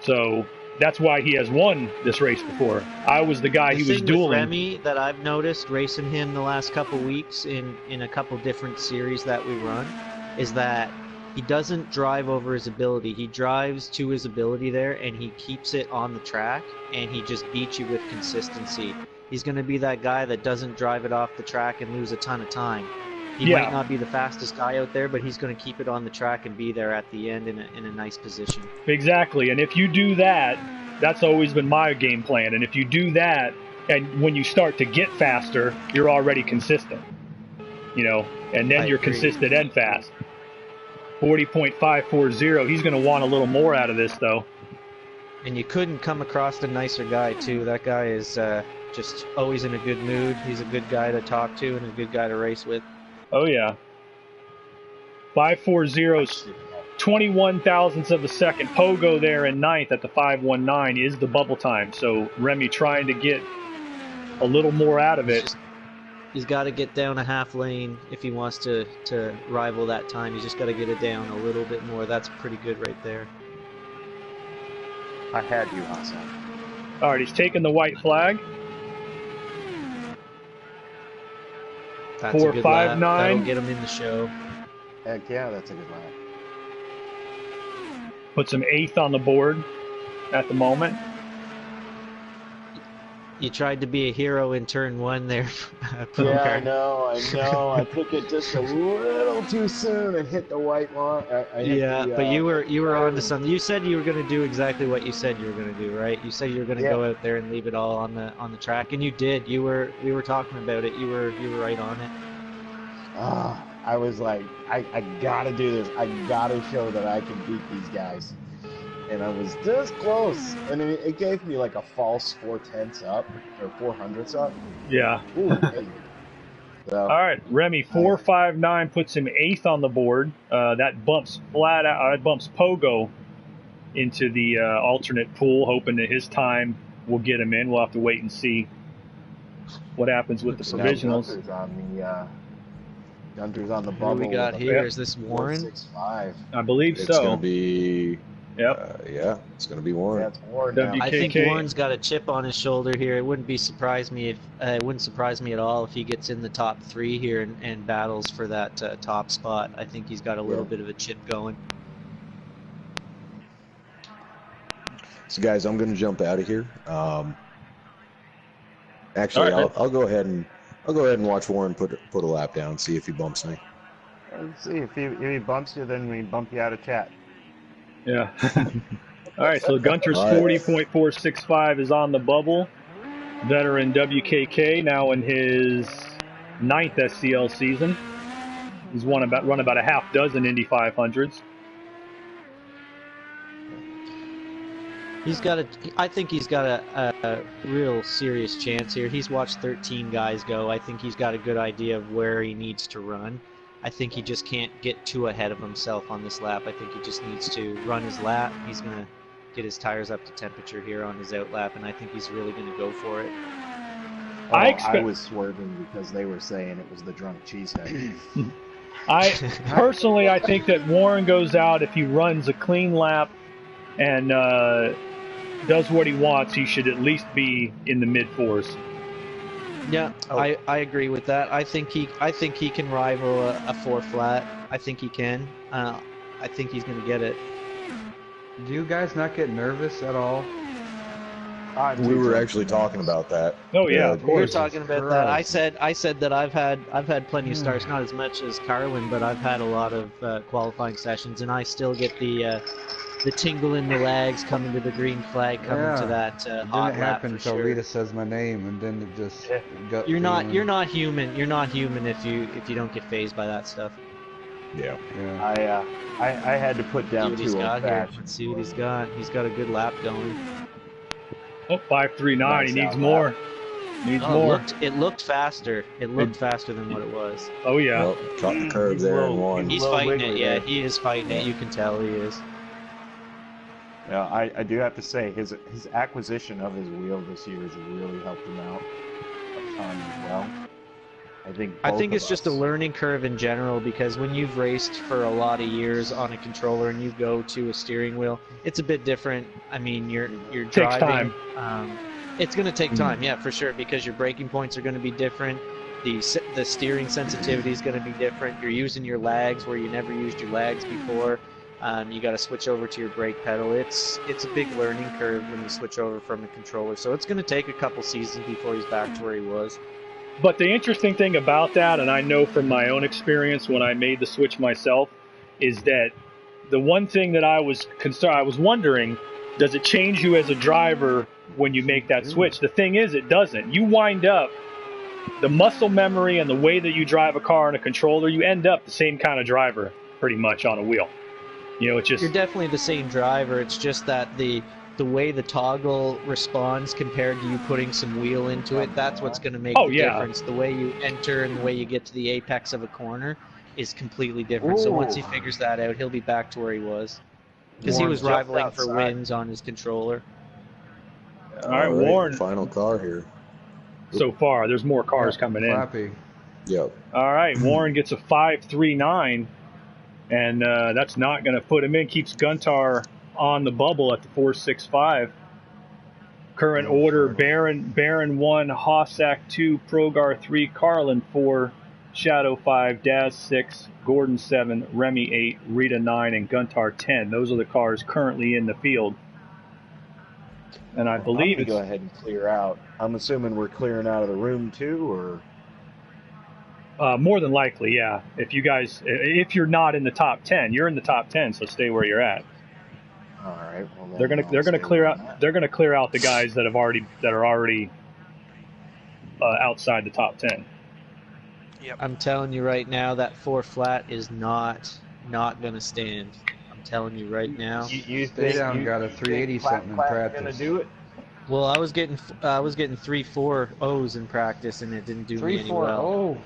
Speaker 1: So that's why he has won this race before. I was the guy he was dueling.
Speaker 5: With Remy that I've noticed racing him the last couple weeks in a couple different series that we run is that he doesn't drive over his ability. He drives to his ability there, and he keeps it on the track, and he just beats you with consistency. He's going to be that guy that doesn't drive it off the track and lose a ton of time. He might not be the fastest guy out there, but he's going to keep it on the track and be there at the end in a nice position.
Speaker 1: Exactly, and if you do that, that's always been my game plan. And if you do that, and when you start to get faster, you're already consistent. And then you're consistent and fast. 40.540. He's going to want a little more out of this, though.
Speaker 5: And you couldn't come across a nicer guy, too. That guy is just always in a good mood. He's a good guy to talk to and a good guy to race with.
Speaker 1: Oh, yeah. 540's 21 thousandths of a second. Pogo there in ninth at the 519 is the bubble time. So Remy trying to get a little more out of it.
Speaker 5: He's got to get down a half lane if he wants to rival that time. He's just got to get it down a little bit more. That's pretty good right there.
Speaker 2: I had you, Hassan.
Speaker 1: All right, he's taking the white flag.
Speaker 5: That's
Speaker 1: 459.
Speaker 5: That'll get him in the show.
Speaker 2: Heck yeah, that's a good lap.
Speaker 1: Puts him 8th on the board at the moment.
Speaker 5: You tried to be a hero in turn 1 there.
Speaker 2: Yeah, I know. I took it just a little too soon and hit the white line.
Speaker 5: But you were on to something. You said you were going to do exactly what you said you were going to do, right? You said you were going to go out there and leave it all on the track, and you did. We were talking about it. You were right on it.
Speaker 2: I was like, I gotta do this. I gotta show that I can beat these guys. And I was this close, and it gave me like a false 4/10 up or 400ths up.
Speaker 1: Yeah.
Speaker 2: Ooh, hey. So,
Speaker 1: all right, Remy 459 puts him 8th on the board. That bumps flat out. That bumps Pogo into the alternate pool, hoping that his time will get him in. We'll have to wait and see what happens with the provisionals.
Speaker 2: Gunter's on the bubble.
Speaker 5: What do we got here? Is this Warren?
Speaker 2: 465.
Speaker 1: I believe
Speaker 7: It's
Speaker 1: so.
Speaker 7: going to be...
Speaker 1: Yep.
Speaker 7: Yeah, it's going to be Warren.
Speaker 2: Yeah, it's Warren now.
Speaker 5: I think Warren's got a chip on his shoulder here. It wouldn't surprise me at all if he gets in the top 3 here and battles for that top spot. I think he's got a little bit of a chip going.
Speaker 7: So guys, I'm going to jump out of here. Actually,
Speaker 1: right.
Speaker 7: I'll go ahead and watch Warren put a lap down, see if he bumps me.
Speaker 2: Let's see if he bumps you, then we bump you out of chat.
Speaker 1: Yeah. All right, so Gunter's 40.465 is on the bubble. Veteran WKK now in his 9th SCL season. He's run about a half dozen Indy 500s.
Speaker 5: I think he's got a real serious chance here. He's watched 13 guys go. I think he's got a good idea of where he needs to run. I think he just can't get too ahead of himself on this lap. I think he just needs to run his lap. He's going to get his tires up to temperature here on his out lap, and I think he's really going to go for it.
Speaker 2: I was swerving because they were saying it was the drunk cheesehead.
Speaker 1: I think that Warren goes out if he runs a clean lap and does what he wants. He should at least be in the mid-4s.
Speaker 5: Yeah, I agree with that. I think he can rival a 4 flat. I think he can. I think he's going to get it.
Speaker 8: Do you guys not get nervous at all?
Speaker 7: We were actually talking about that.
Speaker 1: Oh yeah,
Speaker 5: we were talking about that. I said that I've had plenty of starts, not as much as Carlin, but I've had a lot of qualifying sessions, and I still get the tingle in the legs coming to the green flag, coming to that hot lap.
Speaker 8: It didn't happen until
Speaker 5: sure.
Speaker 8: Rita says my name, and then it just got.
Speaker 5: You're not human. You're not human if you don't get fazed by that stuff.
Speaker 7: Yeah.
Speaker 8: Yeah.
Speaker 2: I had to put
Speaker 5: See
Speaker 2: down
Speaker 5: what he's
Speaker 2: two
Speaker 5: got
Speaker 2: old
Speaker 5: here.
Speaker 2: fashioned.
Speaker 5: Let's see what he's got. He's got a good lap going.
Speaker 1: Oh, 5.39.
Speaker 2: Nice
Speaker 1: He needs
Speaker 2: out
Speaker 1: more. Needs
Speaker 5: Oh,
Speaker 1: more.
Speaker 5: it looked faster. It looked faster than what it was.
Speaker 1: Oh yeah.
Speaker 7: Well, caught the curve
Speaker 2: He's a
Speaker 7: there and
Speaker 2: little-
Speaker 7: won.
Speaker 2: he's
Speaker 5: He's
Speaker 2: a little
Speaker 5: fighting it.
Speaker 2: wiggly
Speaker 5: Yeah,
Speaker 2: there.
Speaker 5: he is fighting it.
Speaker 2: Yeah.
Speaker 5: You can tell he is.
Speaker 2: Yeah, I do have to say his acquisition of his wheel this year has really helped him out a ton as well. I think
Speaker 5: it's just a learning curve in general, because when you've raced for a lot of years on a controller and you go to a steering wheel, it's a bit different. I mean, you're
Speaker 1: Takes
Speaker 5: driving.
Speaker 1: time.
Speaker 5: It's going to take time, yeah, for sure, because your braking points are going to be different. The steering sensitivity is going to be different. You're using your lags where you never used your lags before. You got to switch over to your brake pedal. It's a big learning curve when you switch over from a controller. So it's going to take a couple seasons before he's back to where he was.
Speaker 1: But the interesting thing about that, and I know from my own experience when I made the switch myself, is that the one thing that I was concerned, I was wondering, does it change you as a driver when you make that switch? The thing is, it doesn't. You wind up, the muscle memory and the way that you drive a car on a controller, you end up the same kind of driver pretty much on a wheel. You know, it's just...
Speaker 5: You're definitely the same driver. It's just that the way the toggle responds compared to you putting some wheel into it, that's what's going to make the difference. The way you enter and the way you get to the apex of a corner is completely different. So once he figures that out, he'll be back to where he was. Because he was rivaling for wins on his controller.
Speaker 1: All right, Warren.
Speaker 7: Final car here.
Speaker 1: So far, there's more cars coming in.
Speaker 8: Flappy.
Speaker 7: Yep.
Speaker 1: All right, Warren gets a 5.39, and that's not going to put him in. Keeps Guntar on the bubble at the 4.65. Current order: Baron 1, Hossack 2, Progar 3, Carlin 4, Shadow 5, Daz 6, Gordon 7, Remy 8, Rita 9, and Guntar 10. Those are the cars currently in the field. And I believe it's...
Speaker 2: go ahead and clear out. I'm assuming we're clearing out of the room too, or...
Speaker 1: more than likely, yeah. If you're not in the top 10, you're in the top 10, so stay where you're at.
Speaker 2: All right. Well,
Speaker 1: they're gonna clear out. They're gonna clear out the guys that are already outside the top 10.
Speaker 5: Yep. I'm telling you right now, that 4 flat is not gonna stand. I'm telling you right now.
Speaker 8: You stay down. Got a 380 something in practice.
Speaker 2: Gonna do it?
Speaker 5: Well, I was getting 3-4 O's in practice, and it didn't do me any well.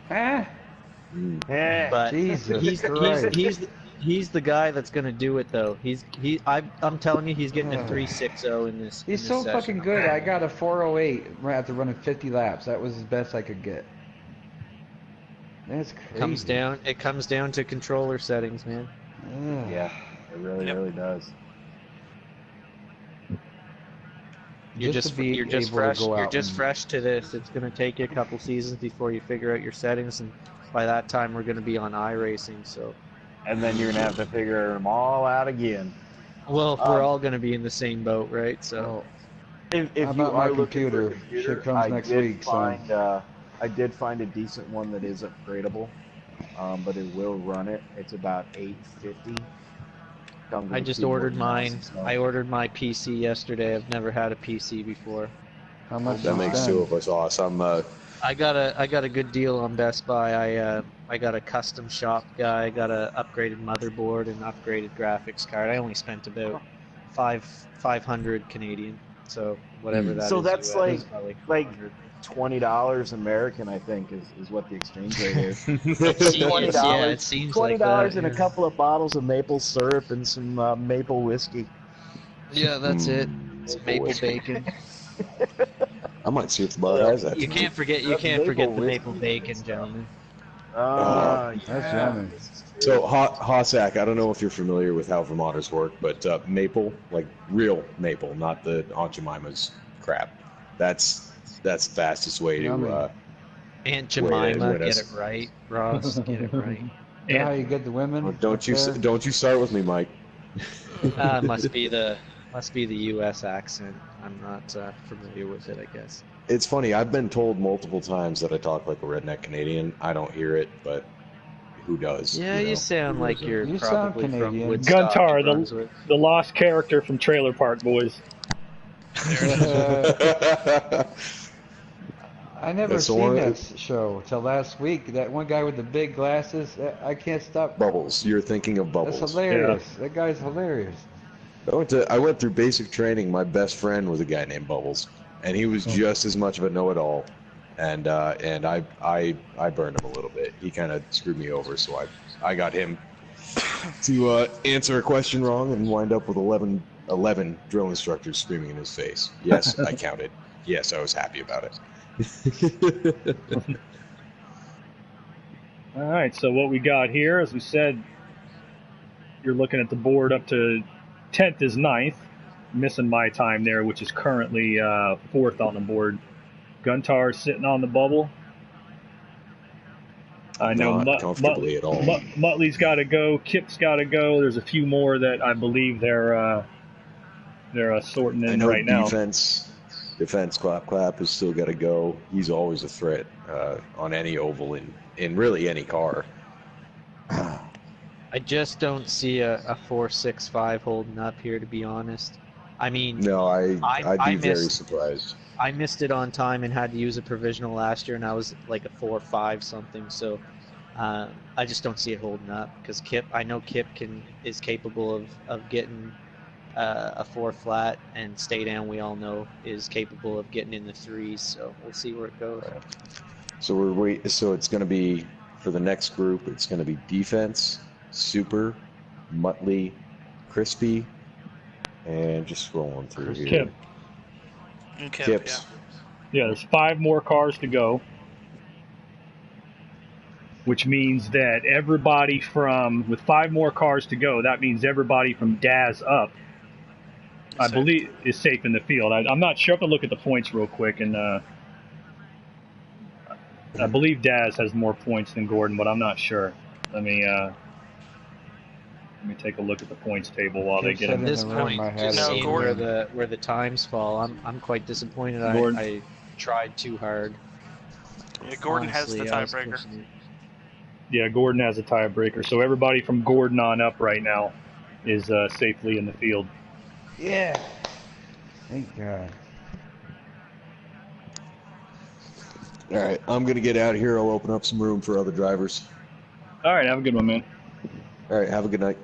Speaker 8: 3-4
Speaker 5: But
Speaker 8: Jesus
Speaker 5: he's the guy that's gonna do it though. I'm telling you, he's getting a 3.60 in this.
Speaker 8: He's so fucking good. I got a 408 after running 50 laps. That was as best I could get. That's crazy.
Speaker 5: It comes down to controller settings, man.
Speaker 2: Yeah, it really does.
Speaker 5: You're just fresh to this. It's gonna take you a couple seasons before you figure out your settings, and by that time we're gonna be on iRacing. So.
Speaker 2: And then you're gonna have to figure them all out again.
Speaker 5: Well, we're all gonna be in the same boat, right? So.
Speaker 2: If
Speaker 8: How
Speaker 2: you
Speaker 8: about
Speaker 2: are
Speaker 8: my
Speaker 2: looking for a
Speaker 8: computer?
Speaker 2: computer,
Speaker 8: Shit comes next week, so.
Speaker 2: I did find a decent one that is upgradable, but it will run it. It's about $850.
Speaker 5: I just ordered mine. I ordered my PC yesterday. I've never had a PC before.
Speaker 8: How much?
Speaker 7: That makes two of us awesome.
Speaker 5: I got a good deal on Best Buy. I got a custom shop guy. I got a upgraded motherboard and upgraded graphics card. I only spent about 500 Canadian. So whatever that is.
Speaker 2: So that's
Speaker 5: US,
Speaker 2: like $20 American, I think, is what the exchange rate is.
Speaker 5: $20. Yeah, it seems like
Speaker 2: $20
Speaker 5: that,
Speaker 2: and a couple of bottles of maple syrup and some maple whiskey.
Speaker 5: Yeah, that's it. Some maple bacon.
Speaker 7: I might see if the bar has that.
Speaker 5: You can't forget the maple bacon, gentlemen.
Speaker 8: That's yummy.
Speaker 7: So Hossack, I don't know if you're familiar with how Vermonters work, but maple, like real maple, not the Aunt Jemima's crap. That's the fastest way to.
Speaker 5: Aunt Jemima, get it right, Ross. Get it right.
Speaker 8: Yeah, how you get the women?
Speaker 7: Well, don't you start with me, Mike.
Speaker 5: Must be the U.S. accent. I'm not familiar with it, I guess.
Speaker 7: It's funny. I've been told multiple times that I talk like a redneck Canadian. I don't hear it, but who does?
Speaker 5: Yeah, you sound like you're probably
Speaker 8: sound
Speaker 5: from Woodstock,
Speaker 1: Guntar, the lost character from Trailer Park Boys.
Speaker 8: I never
Speaker 7: That's the
Speaker 8: seen
Speaker 7: one.
Speaker 8: that show till last week. That one guy with the big glasses. I can't stop.
Speaker 7: Bubbles. You're thinking of
Speaker 8: That's
Speaker 7: Bubbles.
Speaker 8: hilarious. That guy's hilarious.
Speaker 7: I went through basic training. My best friend was a guy named Bubbles, and he was just as much of a know-it-all. And I burned him a little bit. He kind of screwed me over, so I got him to answer a question wrong and wind up with 11 drill instructors screaming in his face. Yes, I counted. Yes, I was happy about it.
Speaker 1: All right, so what we got here, as we said, you're looking at the board up to 10th is 9th, missing my time there, which is currently 4th on the board. Guntar sitting on the bubble. I know
Speaker 7: Not comfortably at all.
Speaker 1: Muttley's got to go. Kip's got to go. There's a few more that I believe they're sorting in right now.
Speaker 7: Defense clap has still got to go. He's always a threat on any oval in really any car.
Speaker 5: I just don't see a 4.65 holding up here, to be honest. I mean,
Speaker 7: No, I'd be very
Speaker 5: missed-
Speaker 7: surprised.
Speaker 5: I missed it on time and had to use a provisional last year, and I was like a 4.5 something. So I just don't see it holding up because I know Kip is capable of getting a 4 flat, and Stay Down, we all know, is capable of getting in the 3s. So we'll see where it goes.
Speaker 7: So So it's going to be for the next group. It's going to be defense, Super, Muttley, Crispy, and just scrolling through here.
Speaker 1: Kip.
Speaker 9: And Kip,
Speaker 7: Kips.
Speaker 1: Yeah, there's 5 more cars to go, which means that with 5 more cars to go, that means everybody from Daz up, I believe, is safe in the field. I'm not sure. I have to look at the points real quick, and I believe Daz has more points than Gordon, but I'm not sure. Let me take a look at the points table while they get
Speaker 5: At
Speaker 1: in.
Speaker 5: this point, just
Speaker 9: No,
Speaker 5: seeing
Speaker 9: Gordon.
Speaker 5: where the times fall, I'm quite disappointed.
Speaker 1: Gordon.
Speaker 5: I tried too hard.
Speaker 9: Yeah, Gordon
Speaker 5: Honestly,
Speaker 9: has the
Speaker 5: I was
Speaker 9: tiebreaker.
Speaker 5: pushing it.
Speaker 1: Yeah, Gordon has a tiebreaker, so everybody from Gordon on up right now is safely in the field.
Speaker 8: Yeah. Thank God.
Speaker 7: All right, I'm going to get out of here. I'll open up some room for other drivers.
Speaker 1: All right, have a good one, man.
Speaker 7: All right, have a good night.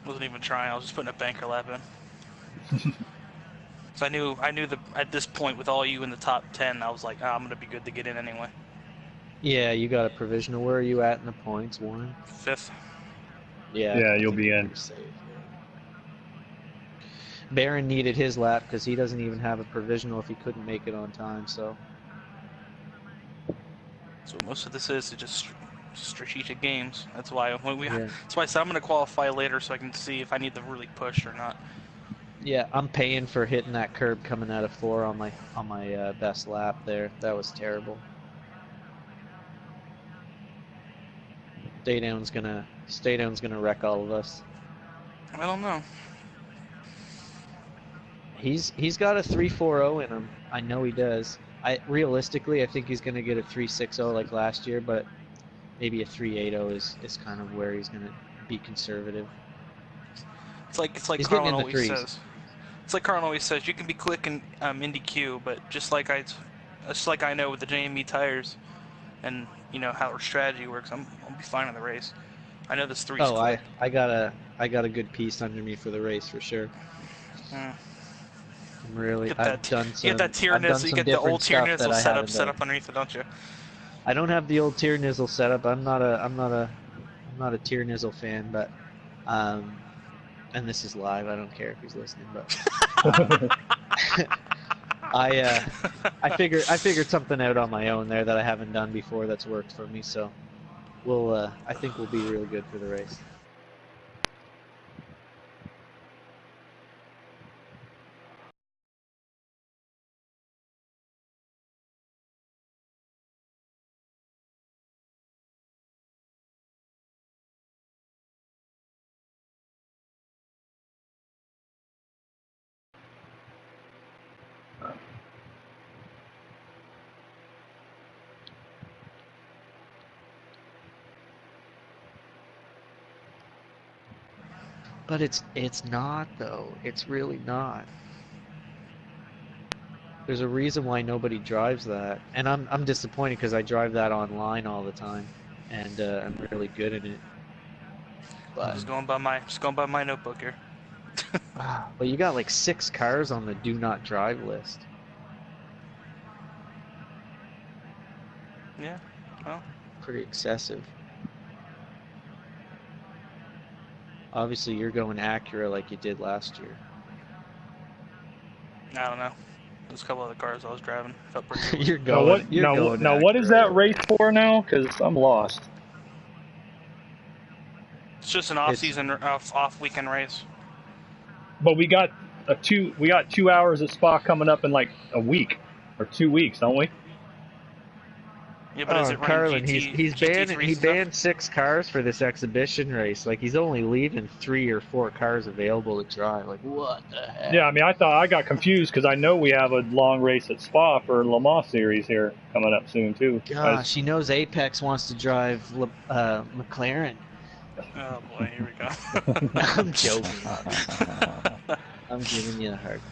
Speaker 9: Wasn't even trying. I was just putting a banker lap in. So I knew that at this point with all you in the top 10, I was like, I'm gonna be good to get in anyway.
Speaker 5: Yeah, you got a provisional. Where are you at in the points? 1?
Speaker 9: 5th.
Speaker 5: Yeah.
Speaker 1: Yeah,
Speaker 5: I
Speaker 1: you'll
Speaker 5: think
Speaker 1: be
Speaker 5: you're
Speaker 1: in.
Speaker 5: pretty safe, yeah. Barron needed his lap because he doesn't even have a provisional if he couldn't make it on time. So
Speaker 9: Most of this is just strategic games. That's why
Speaker 5: Yeah.
Speaker 9: That's why I said I'm gonna qualify later so I can see if I need to really push or not.
Speaker 5: yeah, I'm paying for hitting that curb coming out of 4 on my best lap there. That was terrible. Stay Down's gonna wreck all of us.
Speaker 9: I don't know.
Speaker 5: He's got a 3.40 in him. I know he does. Realistically, I think he's gonna get a 3.60 like last year, but maybe a 3.80 is kind of where he's gonna be conservative.
Speaker 9: It's like
Speaker 5: He's
Speaker 9: Carlin
Speaker 5: getting in the
Speaker 9: always
Speaker 5: threes.
Speaker 9: says. It's like Carlin always says. You can be quick in Indy Q, but just like I know with the JME tires, and you know how our strategy works, I'll be fine in the race. I know this 3's
Speaker 5: Oh,
Speaker 9: quick.
Speaker 5: I got a good piece under me for the race for sure. I'm really. I've done some.
Speaker 9: You get that tier
Speaker 5: I've done
Speaker 9: nizzle. You
Speaker 5: some
Speaker 9: get the old
Speaker 5: different
Speaker 9: tier
Speaker 5: stuff that
Speaker 9: nizzle
Speaker 5: I haven't
Speaker 9: set
Speaker 5: done.
Speaker 9: up underneath it, don't you?
Speaker 5: I don't have the old tier nizzle setup. I'm not a tier nizzle fan, but and this is live. I don't care if he's listening, but I figured something out on my own there that I haven't done before that's worked for me. So I think we'll be really good for the race. But it's not though. It's really not. There's a reason why nobody drives that, and I'm disappointed because I drive that online all the time, and I'm really good at it.
Speaker 9: I'm
Speaker 5: But
Speaker 9: just going by my notebook here.
Speaker 5: but you got like 6 cars on the do not drive list.
Speaker 9: Yeah. Well,
Speaker 5: Pretty excessive. Obviously, you're going Acura like you did last year.
Speaker 9: I don't know. There's a couple other cars I was driving. Felt pretty good.
Speaker 5: You're
Speaker 1: Now
Speaker 5: going.
Speaker 1: what?
Speaker 5: You're
Speaker 1: Now,
Speaker 5: going.
Speaker 1: now what is
Speaker 5: Acura.
Speaker 1: that race for now? Because I'm lost.
Speaker 9: It's just an off-season, off-weekend race.
Speaker 1: But we got 2 hours at Spa coming up in like a week or 2 weeks, don't we?
Speaker 9: Yeah, but is it running
Speaker 5: Carlin,
Speaker 9: GT?
Speaker 5: he's
Speaker 9: GT3
Speaker 5: banned. He
Speaker 9: stuff?
Speaker 5: banned 6 cars for this exhibition race. Like he's only leaving 3 or 4 cars available to drive. Like what the heck?
Speaker 1: Yeah, I mean, I thought I got confused because I know we have a long race at Spa for Le Mans series here coming up soon too.
Speaker 5: Gosh, he knows Apex wants to drive McLaren.
Speaker 9: Oh boy, here we go.
Speaker 5: I'm joking. I'm giving you a hard time.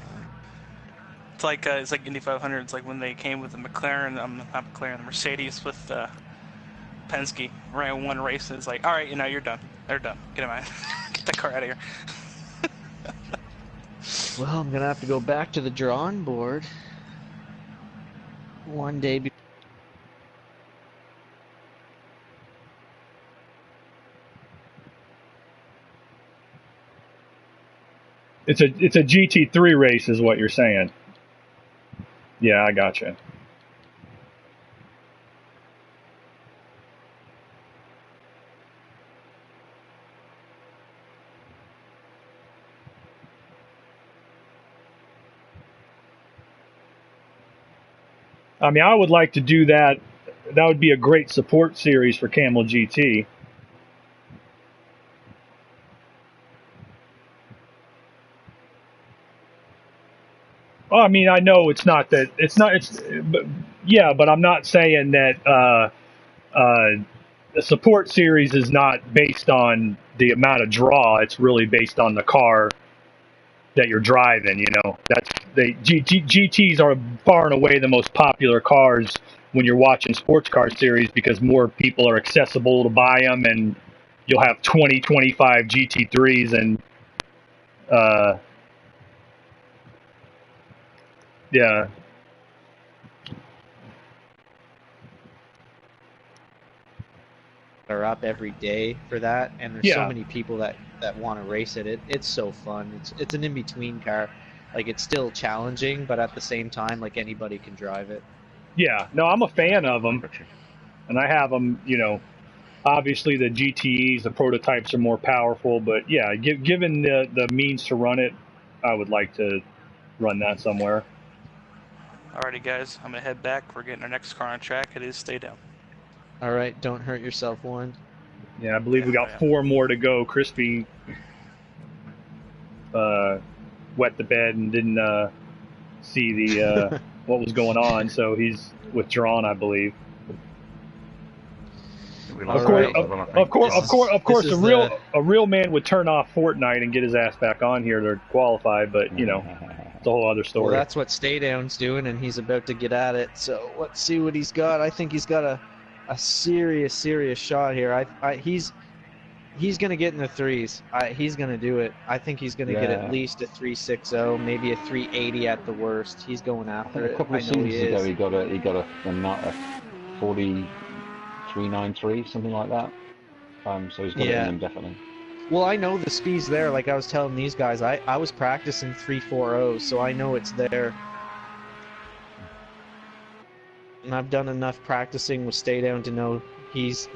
Speaker 9: It's like Indy 500. It's like when they came with the McLaren, not McLaren, the Mercedes with Penske. Ran one race and it's like, all right, you're done. They're done. Get him out. Get that car out of here.
Speaker 5: Well, I'm gonna have to go back to the drawing board one day.
Speaker 1: It's a GT3 race, is what you're saying. Yeah, I gotcha. I mean, I would like to do that. That would be a great support series for Camel GT. Well, I mean, I know it's not that but yeah, but I'm not saying that the support series is not based on the amount of draw. It's really based on the car that you're driving. GTs are far and away the most popular cars when you're watching sports car series because more people are accessible to buy them, and you'll have 20, 25 GT3s and yeah.
Speaker 5: Are up every day for that, and there's so many people that want to race it. It's so fun. It's an in-between car. Like it's still challenging, but at the same time, like anybody can drive it.
Speaker 1: Yeah, no, I'm a fan of them, and I have them. Obviously the GTEs, the prototypes are more powerful, but yeah, given the means to run it, I would like to run that somewhere.
Speaker 9: Alrighty, guys, I'm gonna head back. We're getting our next car on track. It is Stay Down.
Speaker 5: All right, don't hurt yourself, Warren.
Speaker 1: Yeah, I believe we got 4 more to go. Crispy wet the bed and didn't see the what was going on, so he's withdrawn, I believe. Of course, a real man would turn off Fortnite and get his ass back on here to qualify, but it's a whole other story.
Speaker 5: Well, that's what Stay Down's doing, and he's about to get at it. So let's see what he's got. I think he's got a serious shot here. He's gonna get in the 3s. He's gonna do it. I think he's gonna get at least a 360, maybe a 380 at the worst. He's going after it.
Speaker 10: A couple of seasons ago, he got a 43.93, something like that. So he's got it in him, definitely.
Speaker 5: Well, I know the speed's there. Like I was telling these guys, I was practicing 340, so I know it's there. And I've done enough practicing with Stay Down to know this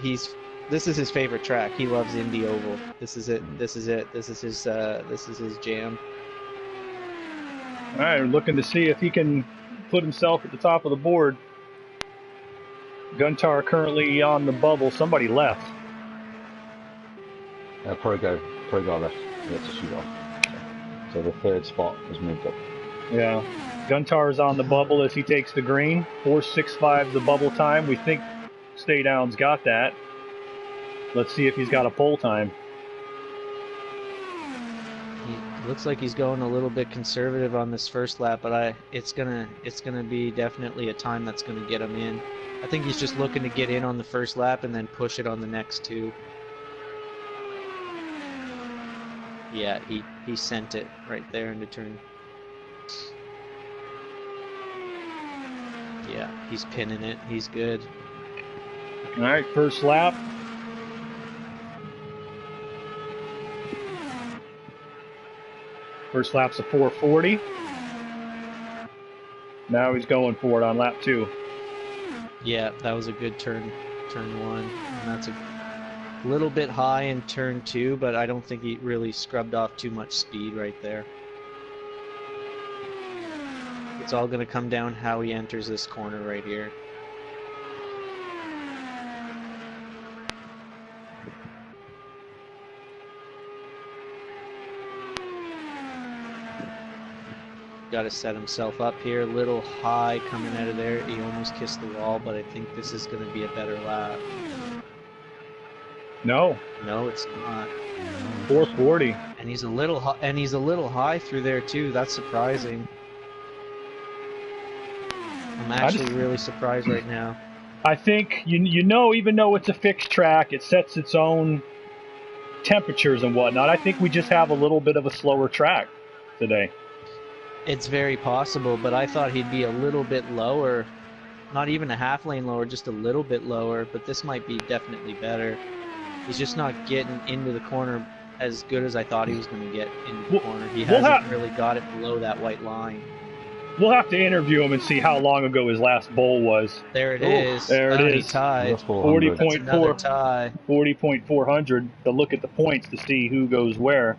Speaker 5: is his favorite track. He loves Indy Oval. This is it. This is his jam.
Speaker 1: All right, we're looking to see if he can put himself at the top of the board. Guntar currently on the bubble. Somebody left.
Speaker 10: Progo left. He had to shoot off. So the 3rd spot has moved up.
Speaker 1: Yeah. Guntar's on the bubble as he takes the green. 4.65 the bubble time. We think Stay Down's got that. Let's see if he's got a pole time.
Speaker 5: Looks like he's going a little bit conservative on this first lap, but it's gonna be definitely a time that's gonna get him in. I think he's just looking to get in on the first lap and then push it on the next two. Yeah, he sent it right there into turn. Yeah, he's pinning it. He's good.
Speaker 1: All right, first lap. First lap's a 4:40. Now he's going for it on lap 2.
Speaker 5: Yeah, that was a good turn one. And that's a little bit high in turn 2, but I don't think he really scrubbed off too much speed right there. It's all going to come down how he enters this corner right here. Got to set himself up here. A little high coming out of there. He almost kissed the wall, but I think this is going to be a better lap.
Speaker 1: No.
Speaker 5: No, it's not.
Speaker 1: 4:40.
Speaker 5: And he's a little high through there too. That's surprising. I'm actually really surprised right now.
Speaker 1: I think you know, even though it's a fixed track, it sets its own temperatures and whatnot. I think we just have a little bit of a slower track today.
Speaker 5: It's very possible, but I thought he'd be a little bit lower. Not even a half lane lower, just a little bit lower, but this might be definitely better. He's just not getting into the corner as good as I thought he was going to get into the corner. He hasn't really got it below that white line.
Speaker 1: We'll have to interview him and see how long ago his last bowl was.
Speaker 5: There it is.
Speaker 1: There it is.
Speaker 5: He tied.
Speaker 1: 40.4
Speaker 5: tie.
Speaker 1: 40.400 to look at the points to see who goes where.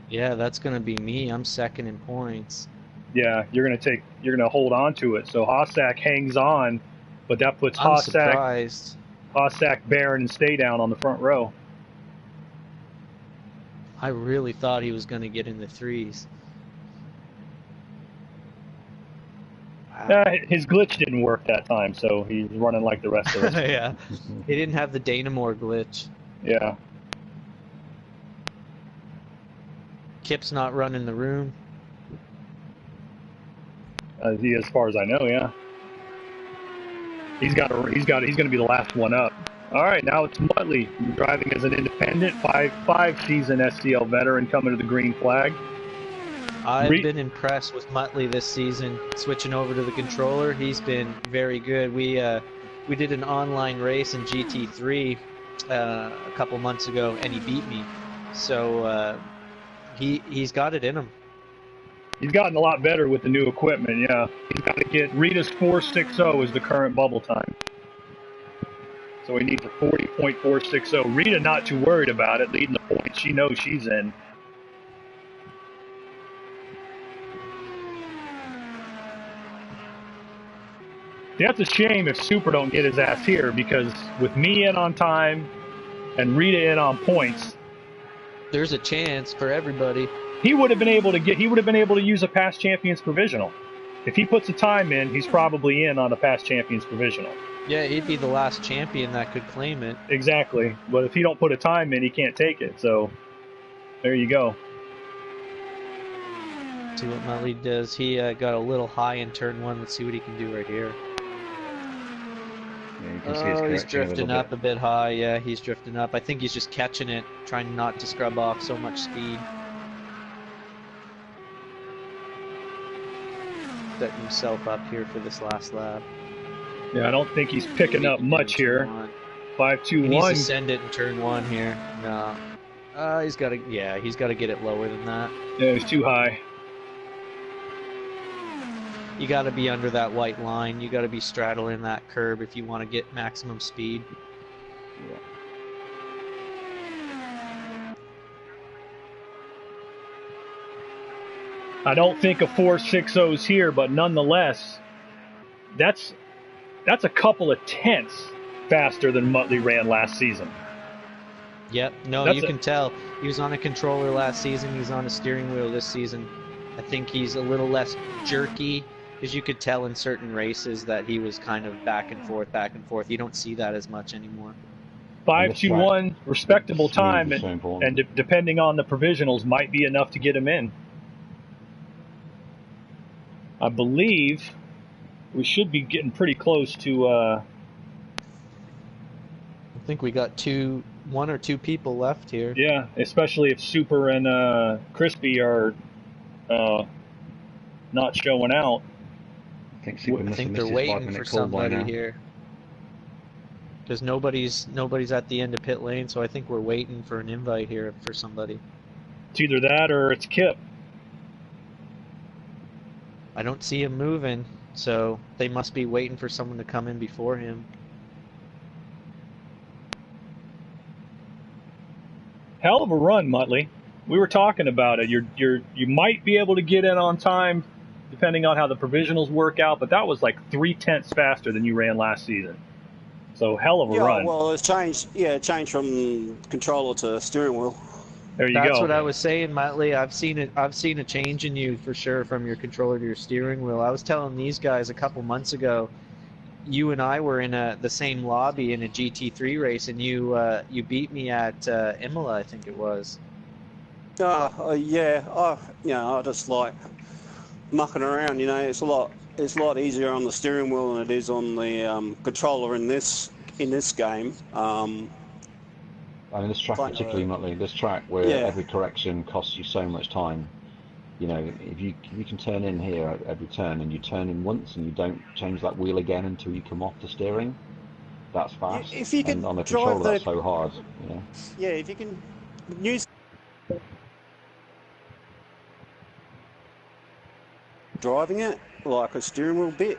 Speaker 5: Yeah, that's gonna be me. I'm second in points.
Speaker 1: Yeah, you're gonna hold on to it. So Hossack hangs on, but that puts Hossack, Barron, and Stay Down on the front row.
Speaker 5: I really thought he was gonna get in the threes.
Speaker 1: Wow. His glitch didn't work that time, so he's running like the rest of us.
Speaker 5: Yeah, he didn't have the Dynamore glitch.
Speaker 1: Yeah.
Speaker 5: Kip's not running the room.
Speaker 1: As far as I know, yeah. He's going to be the last one up. All right, now it's Muttley driving as an independent, five season SCL veteran coming to the green flag.
Speaker 5: I've been impressed with Muttley this season. Switching over to the controller, he's been very good. We did an online race in GT3 a couple months ago, and he beat me. So he's got it in him.
Speaker 1: He's gotten a lot better with the new equipment. Yeah, he's got to get Rita's 4.60 is the current bubble time. So he needs a 40.460. Rita not too worried about it, leading the points. She knows she's in. That's a shame if Super don't get his ass here, because with me in on time and Rita in on points,
Speaker 5: there's a chance for everybody.
Speaker 1: He would have been able to use a past champions provisional. If he puts the time in, he's probably in on a past champions provisional.
Speaker 5: Yeah, he'd be the last champion that could claim it.
Speaker 1: Exactly. But if he don't put a time in, he can't take it. So there you go.
Speaker 5: See what Muttley does. He got a little high in turn 1. Let's see what he can do right here.
Speaker 10: Yeah, you can see
Speaker 5: he's drifting up a bit high. Yeah, he's drifting up. I think he's just catching it, trying not to scrub off so much speed. Setting himself up here for this last lap.
Speaker 1: Yeah, I don't think he's picking up much here. 5.21.
Speaker 5: He needs to send it in turn 1 here. No. He's got to get it lower than that.
Speaker 1: Yeah, it's too high.
Speaker 5: You got to be under that white line. You got to be straddling that curb if you want to get maximum speed.
Speaker 10: Yeah.
Speaker 1: I don't think a 4.60 is here, but nonetheless, that's a couple of tenths faster than Muttley ran last season.
Speaker 5: Yep. No, you can tell. He was on a controller last season. He's on a steering wheel this season. I think he's a little less jerky, because you could tell in certain races that he was kind of back and forth. You don't see that as much anymore.
Speaker 1: 5:21, respectable
Speaker 10: Smooth
Speaker 1: time,
Speaker 10: is so important.
Speaker 1: and depending on the provisionals, might be enough to get him in. I believe we should be getting pretty close to.
Speaker 5: I think we got one or two people left here.
Speaker 1: Yeah, especially if Super and Crispy are not showing out.
Speaker 10: I think
Speaker 5: they're waiting for somebody here. Because nobody's at the end of pit lane, so I think we're waiting for an invite here for somebody.
Speaker 1: It's either that or it's Kip.
Speaker 5: I don't see him moving, so they must be waiting for someone to come in before him.
Speaker 1: Hell of a run, Muttley. We were talking about it. You might be able to get in on time, depending on how the provisionals work out, but that was like 3/10 faster than you ran last season. So hell of a run.
Speaker 11: Well, it's changed. Yeah, it changed from controller to steering wheel.
Speaker 1: There you go.
Speaker 5: That's what I was saying, Muttley. I've seen a change in you for sure from your controller to your steering wheel. I was telling these guys a couple months ago, you and I were in the same lobby in a GT3 race, and you beat me at Imola, I think it was.
Speaker 11: Yeah. I just like mucking around. It's a lot easier on the steering wheel than it is on the controller in this game.
Speaker 10: I mean, this track particularly, Muttley, this track where every correction costs you so much time. If you can turn in here at every turn, and you turn in once and you don't change that wheel again until you come off the steering, that's fast.
Speaker 11: If you can
Speaker 10: and on the controller, that's so hard.
Speaker 11: Yeah, if you can use driving it like a steering wheel bit,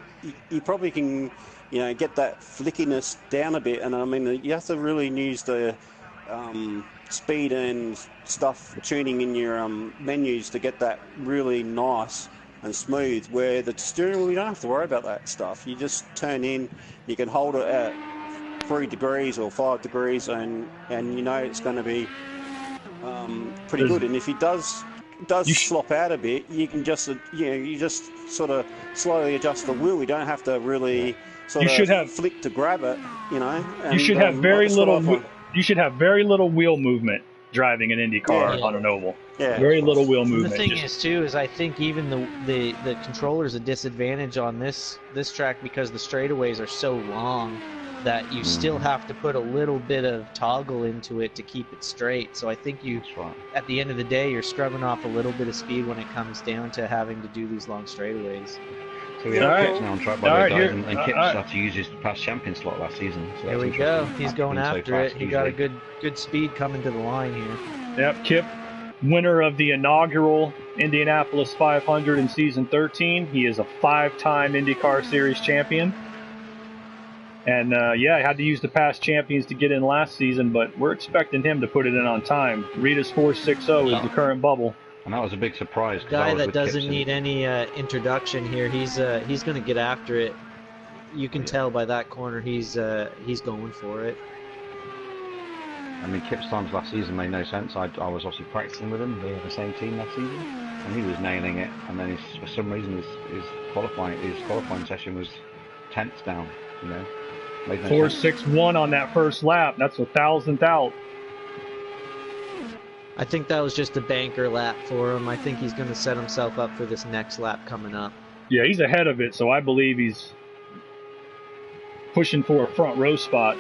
Speaker 11: you probably can, get that flickiness down a bit. And I mean, you have to really use the speed and stuff tuning in your menus to get that really nice and smooth, where the steering wheel, you don't have to worry about that stuff. You just turn in, you can hold it at 3 degrees or 5 degrees, and it's going to be pretty good. And if it does slop out a bit, you can just you just sort of slowly adjust the wheel. You don't have to really flick to grab it, And,
Speaker 1: you should have very little. You should have very little wheel movement driving an Indy car on an oval. Yeah. Very little wheel movement.
Speaker 5: The thing is I think even the controller's a disadvantage on this track because the straightaways are so long that you still have to put a little bit of toggle into it to keep it straight. So I think at the end of the day, you're scrubbing off a little bit of speed when it comes down to having to do these long straightaways.
Speaker 10: So we have Kip now on track by the guys, and Kip started to use his past champion slot last season. So
Speaker 5: there we go. He's going after it. He got a good speed coming to the line here.
Speaker 1: Yep, Kip, winner of the inaugural Indianapolis 500 in season 13. He is a 5-time IndyCar Series champion. And I had to use the past champions to get in last season, but we're expecting him to put it in on time. Rita's 460 is the current bubble.
Speaker 10: And that was a big surprise.
Speaker 5: Guy that doesn't need any introduction here. He's going to get after it. You can tell by that corner he's going for it.
Speaker 10: I mean, Kip's times last season made no sense. I was obviously practicing with him. They were the same team last season, and he was nailing it. And then for some reason his qualifying session was tenths down. Made no
Speaker 1: 4.61 on that first lap. That's 1,000th out.
Speaker 5: I think that was just a banker lap for him. I think he's going to set himself up for this next lap coming up.
Speaker 1: Yeah, he's ahead of it, so I believe he's pushing for a front row spot.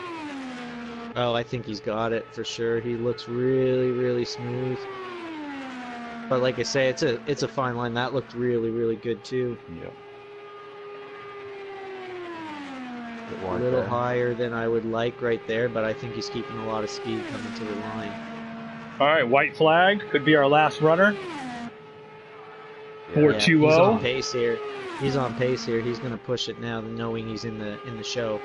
Speaker 5: Oh, I think he's got it for sure. He looks really, really smooth. But like I say, it's a fine line. That looked really, really good too.
Speaker 10: Yeah.
Speaker 5: A little higher than I would like right there, but I think he's keeping a lot of speed coming to the line.
Speaker 1: All right, white flag could be our last runner. 4.20.
Speaker 5: He's on pace here. He's on pace here. He's going to push it now, knowing he's in the show.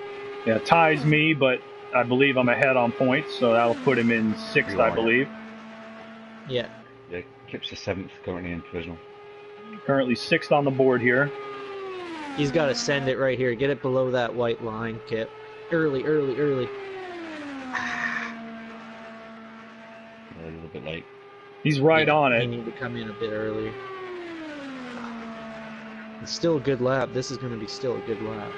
Speaker 1: Yeah, ties me, but I believe I'm ahead on points, so that'll put him in 6th, I believe.
Speaker 5: Yeah.
Speaker 10: Yeah, Kip's the 7th currently in provisional.
Speaker 1: Currently 6th on the board here.
Speaker 5: He's got to send it right here. Get it below that white line, Kip. Early.
Speaker 10: A little bit late.
Speaker 1: He's right on it.
Speaker 5: He need to come in a bit earlier. It's still a good lap. This is going to be still a good lap.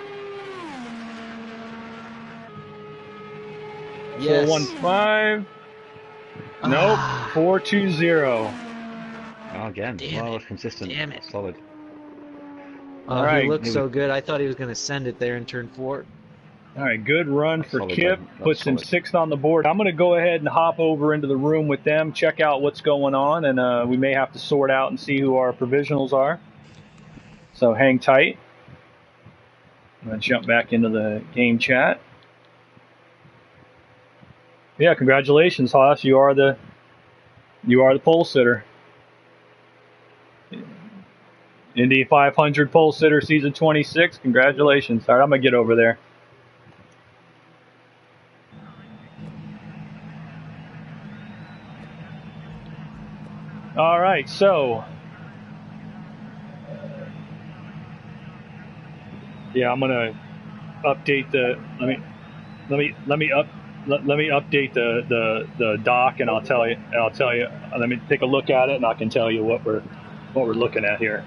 Speaker 5: Yes.
Speaker 1: 415. Nope. 420.
Speaker 10: Oh, again.
Speaker 5: Damn
Speaker 10: Well,
Speaker 5: it.
Speaker 10: it's consistent.
Speaker 5: Damn it.
Speaker 10: Solid.
Speaker 1: All
Speaker 5: He
Speaker 1: right.
Speaker 5: looked so good. I thought he was going to send it there in turn 4.
Speaker 1: All right, good run for
Speaker 10: Solid,
Speaker 1: Kip.
Speaker 10: Ben. That's
Speaker 1: Puts him
Speaker 10: solid.
Speaker 1: 6th on the board. I'm going to go ahead and hop over into the room with them, check out what's going on, and we may have to sort out and see who our provisionals are. So hang tight. I'm going to jump back into the game chat. Yeah, congratulations, Haas. You are the pole sitter. Indy 500 pole sitter season 26. Congratulations. All right, I'm going to get over there. All right, so yeah, I'm gonna update the let me update the doc, and I'll tell you. Let me take a look at it, and I can tell you what we're looking at here.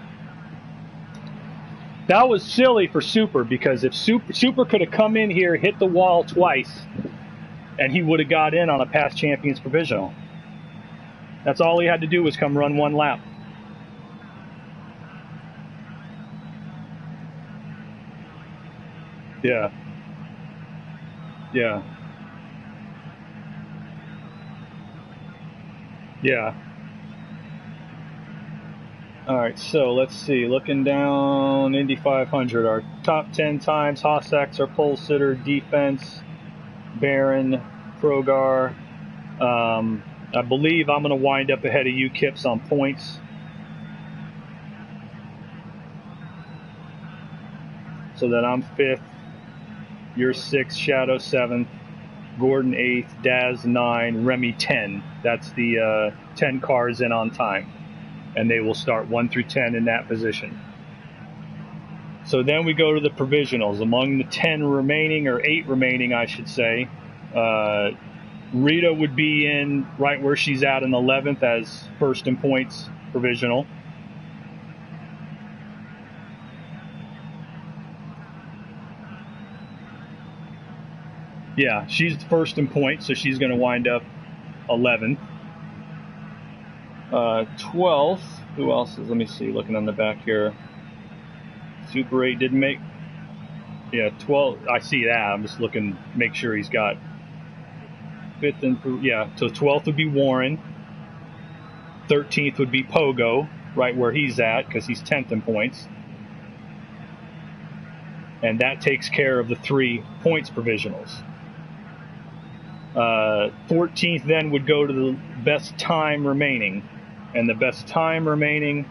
Speaker 1: That was silly for Super, because if Super could have come in here, hit the wall twice, and he would have got in on a past champions provisional. That's all he had to do was come run one lap. Yeah. Yeah. Yeah. All right, so let's see. Looking down, Indy 500, our top 10 times. Hossack's our pole sitter, defense, Barron, Progar. I believe I'm going to wind up ahead of you, Kips, on points. So that I'm 5th, you're 6th, Shadow 7th, Gordon 8th, Daz 9, Remy 10. That's the 10 cars in on time. And they will start 1 through 10 in that position. So then we go to the provisionals. Among the 10 remaining, or 8 remaining, I should say, Rita would be in right where she's at in 11th as first in points provisional. Yeah, she's first in points, so she's going to wind up 11th. 12th, who else is, let me see, looking on the back here. Super 8 didn't make, yeah, 12, I see that, I'm just looking, make sure he's got 5th and, yeah, so 12th would be Warren. 13th would be Pogo, right where he's at, because he's 10th in points. And that takes care of the 3 points provisionals. 14th then would go to the best time remaining. And the best time remaining,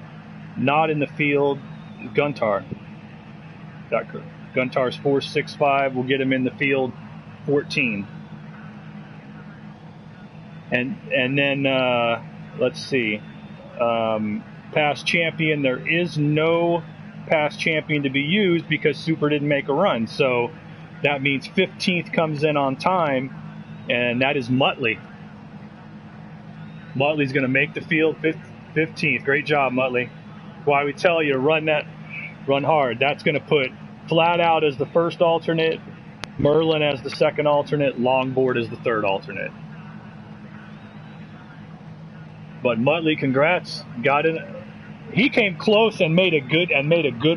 Speaker 1: not in the field, Guntar. Guntar's 4.65 will get him in the field 14. And then, let's see, past champion, there is no past champion to be used because Super didn't make a run. So that means 15th comes in on time, and that is Muttley. Muttley's going to make the field 15th. Great job, Muttley. Why we tell you to run hard. That's going to put Flat Out as the first alternate, Merlin as the second alternate, Longboard as the third alternate. But Muttley, congrats. Got in. He came close and made a good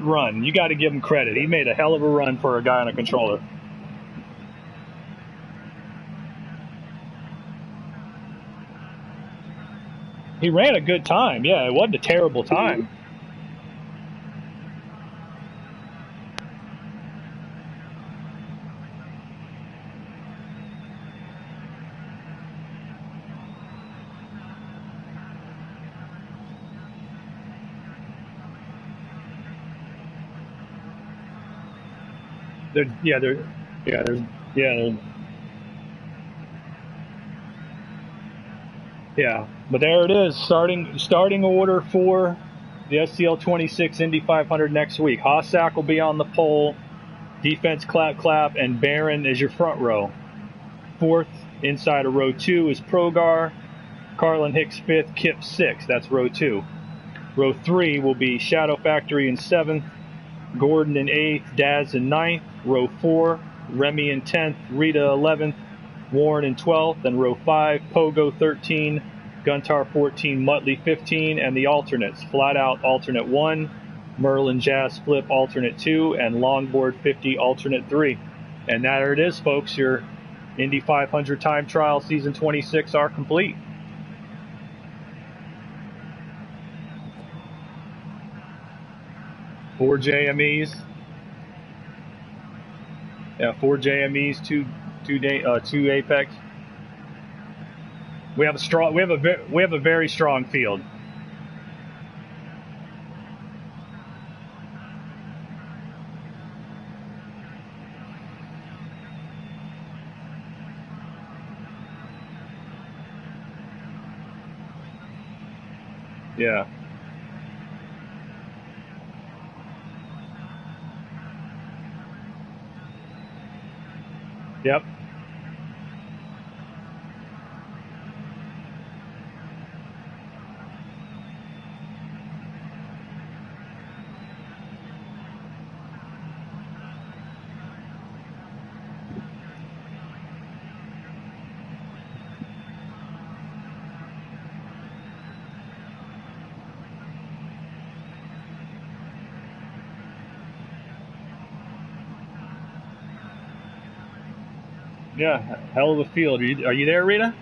Speaker 1: run. You got to give him credit. He made a hell of a run for a guy on a controller. He ran a good time. Yeah, it wasn't a terrible time. Yeah, but there it is. Starting order for the SCL 26 Indy 500 next week. Hossack will be on the pole. Defense, clap, and Barron is your front row. 4th inside of row 2 is Progar. Carlin Hicks 5th, Kip 6th. That's row 2. Row 3 will be Shadow Factory in 7th, Gordon in 8th, Daz in 9th. Row 4, Remy in 10th, Rita 11th, Warren in 12th, then row 5, Pogo 13, Guntar 14, Muttley 15, and the alternates, Flat Out alternate 1, Merlin Jazz Flip alternate 2, and Longboard 50 alternate 3. And there it is, folks. Your Indy 500 time trial season 26 are complete. Four JMEs. Yeah, 4 JMEs, two Apex. We have a very strong field. Yeah. Yep. Yeah, hell of a field. Are you there, Rita?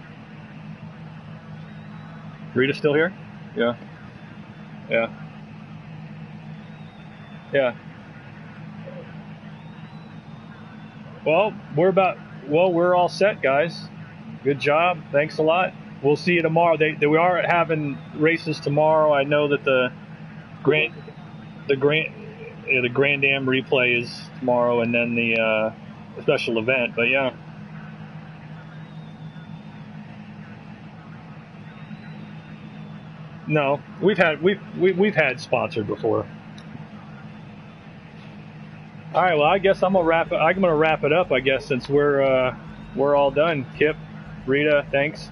Speaker 1: Rita still here? Yeah. Yeah. Yeah. Well, we're all set, guys. Good job. Thanks a lot. We'll see you tomorrow. We are having races tomorrow. I know that the Grand Am replay is tomorrow, and then the special event. But yeah. No, we've had sponsored before. All right, well, I guess I'm gonna wrap it up. I guess since we're all done. Kip, Rita, thanks.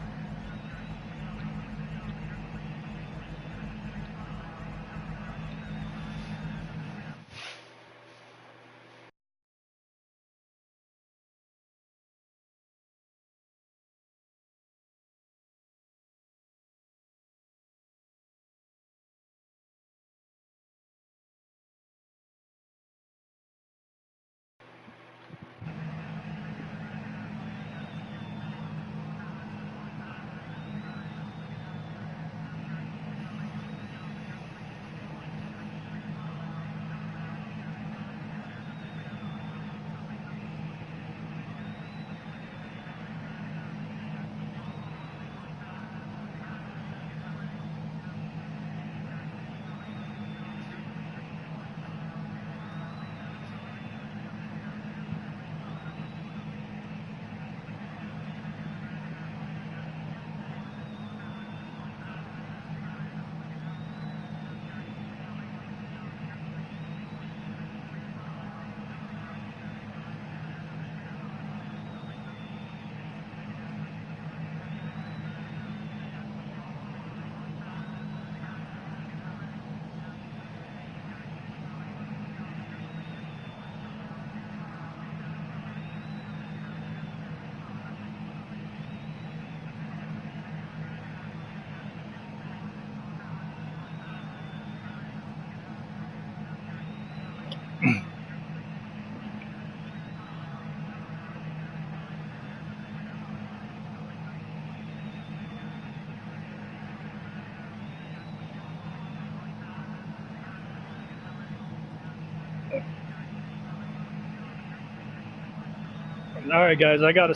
Speaker 1: All right, guys, I gotta.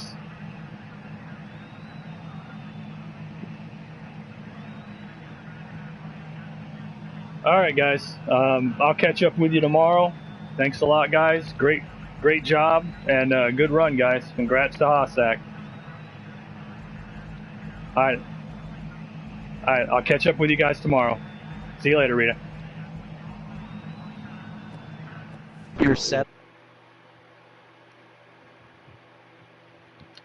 Speaker 1: All right, guys. I'll catch up with you tomorrow. Thanks a lot, guys. Great job and good run, guys. Congrats to Hossack. All right. All right. I'll catch up with you guys tomorrow. See you later, Rita.
Speaker 5: You're set.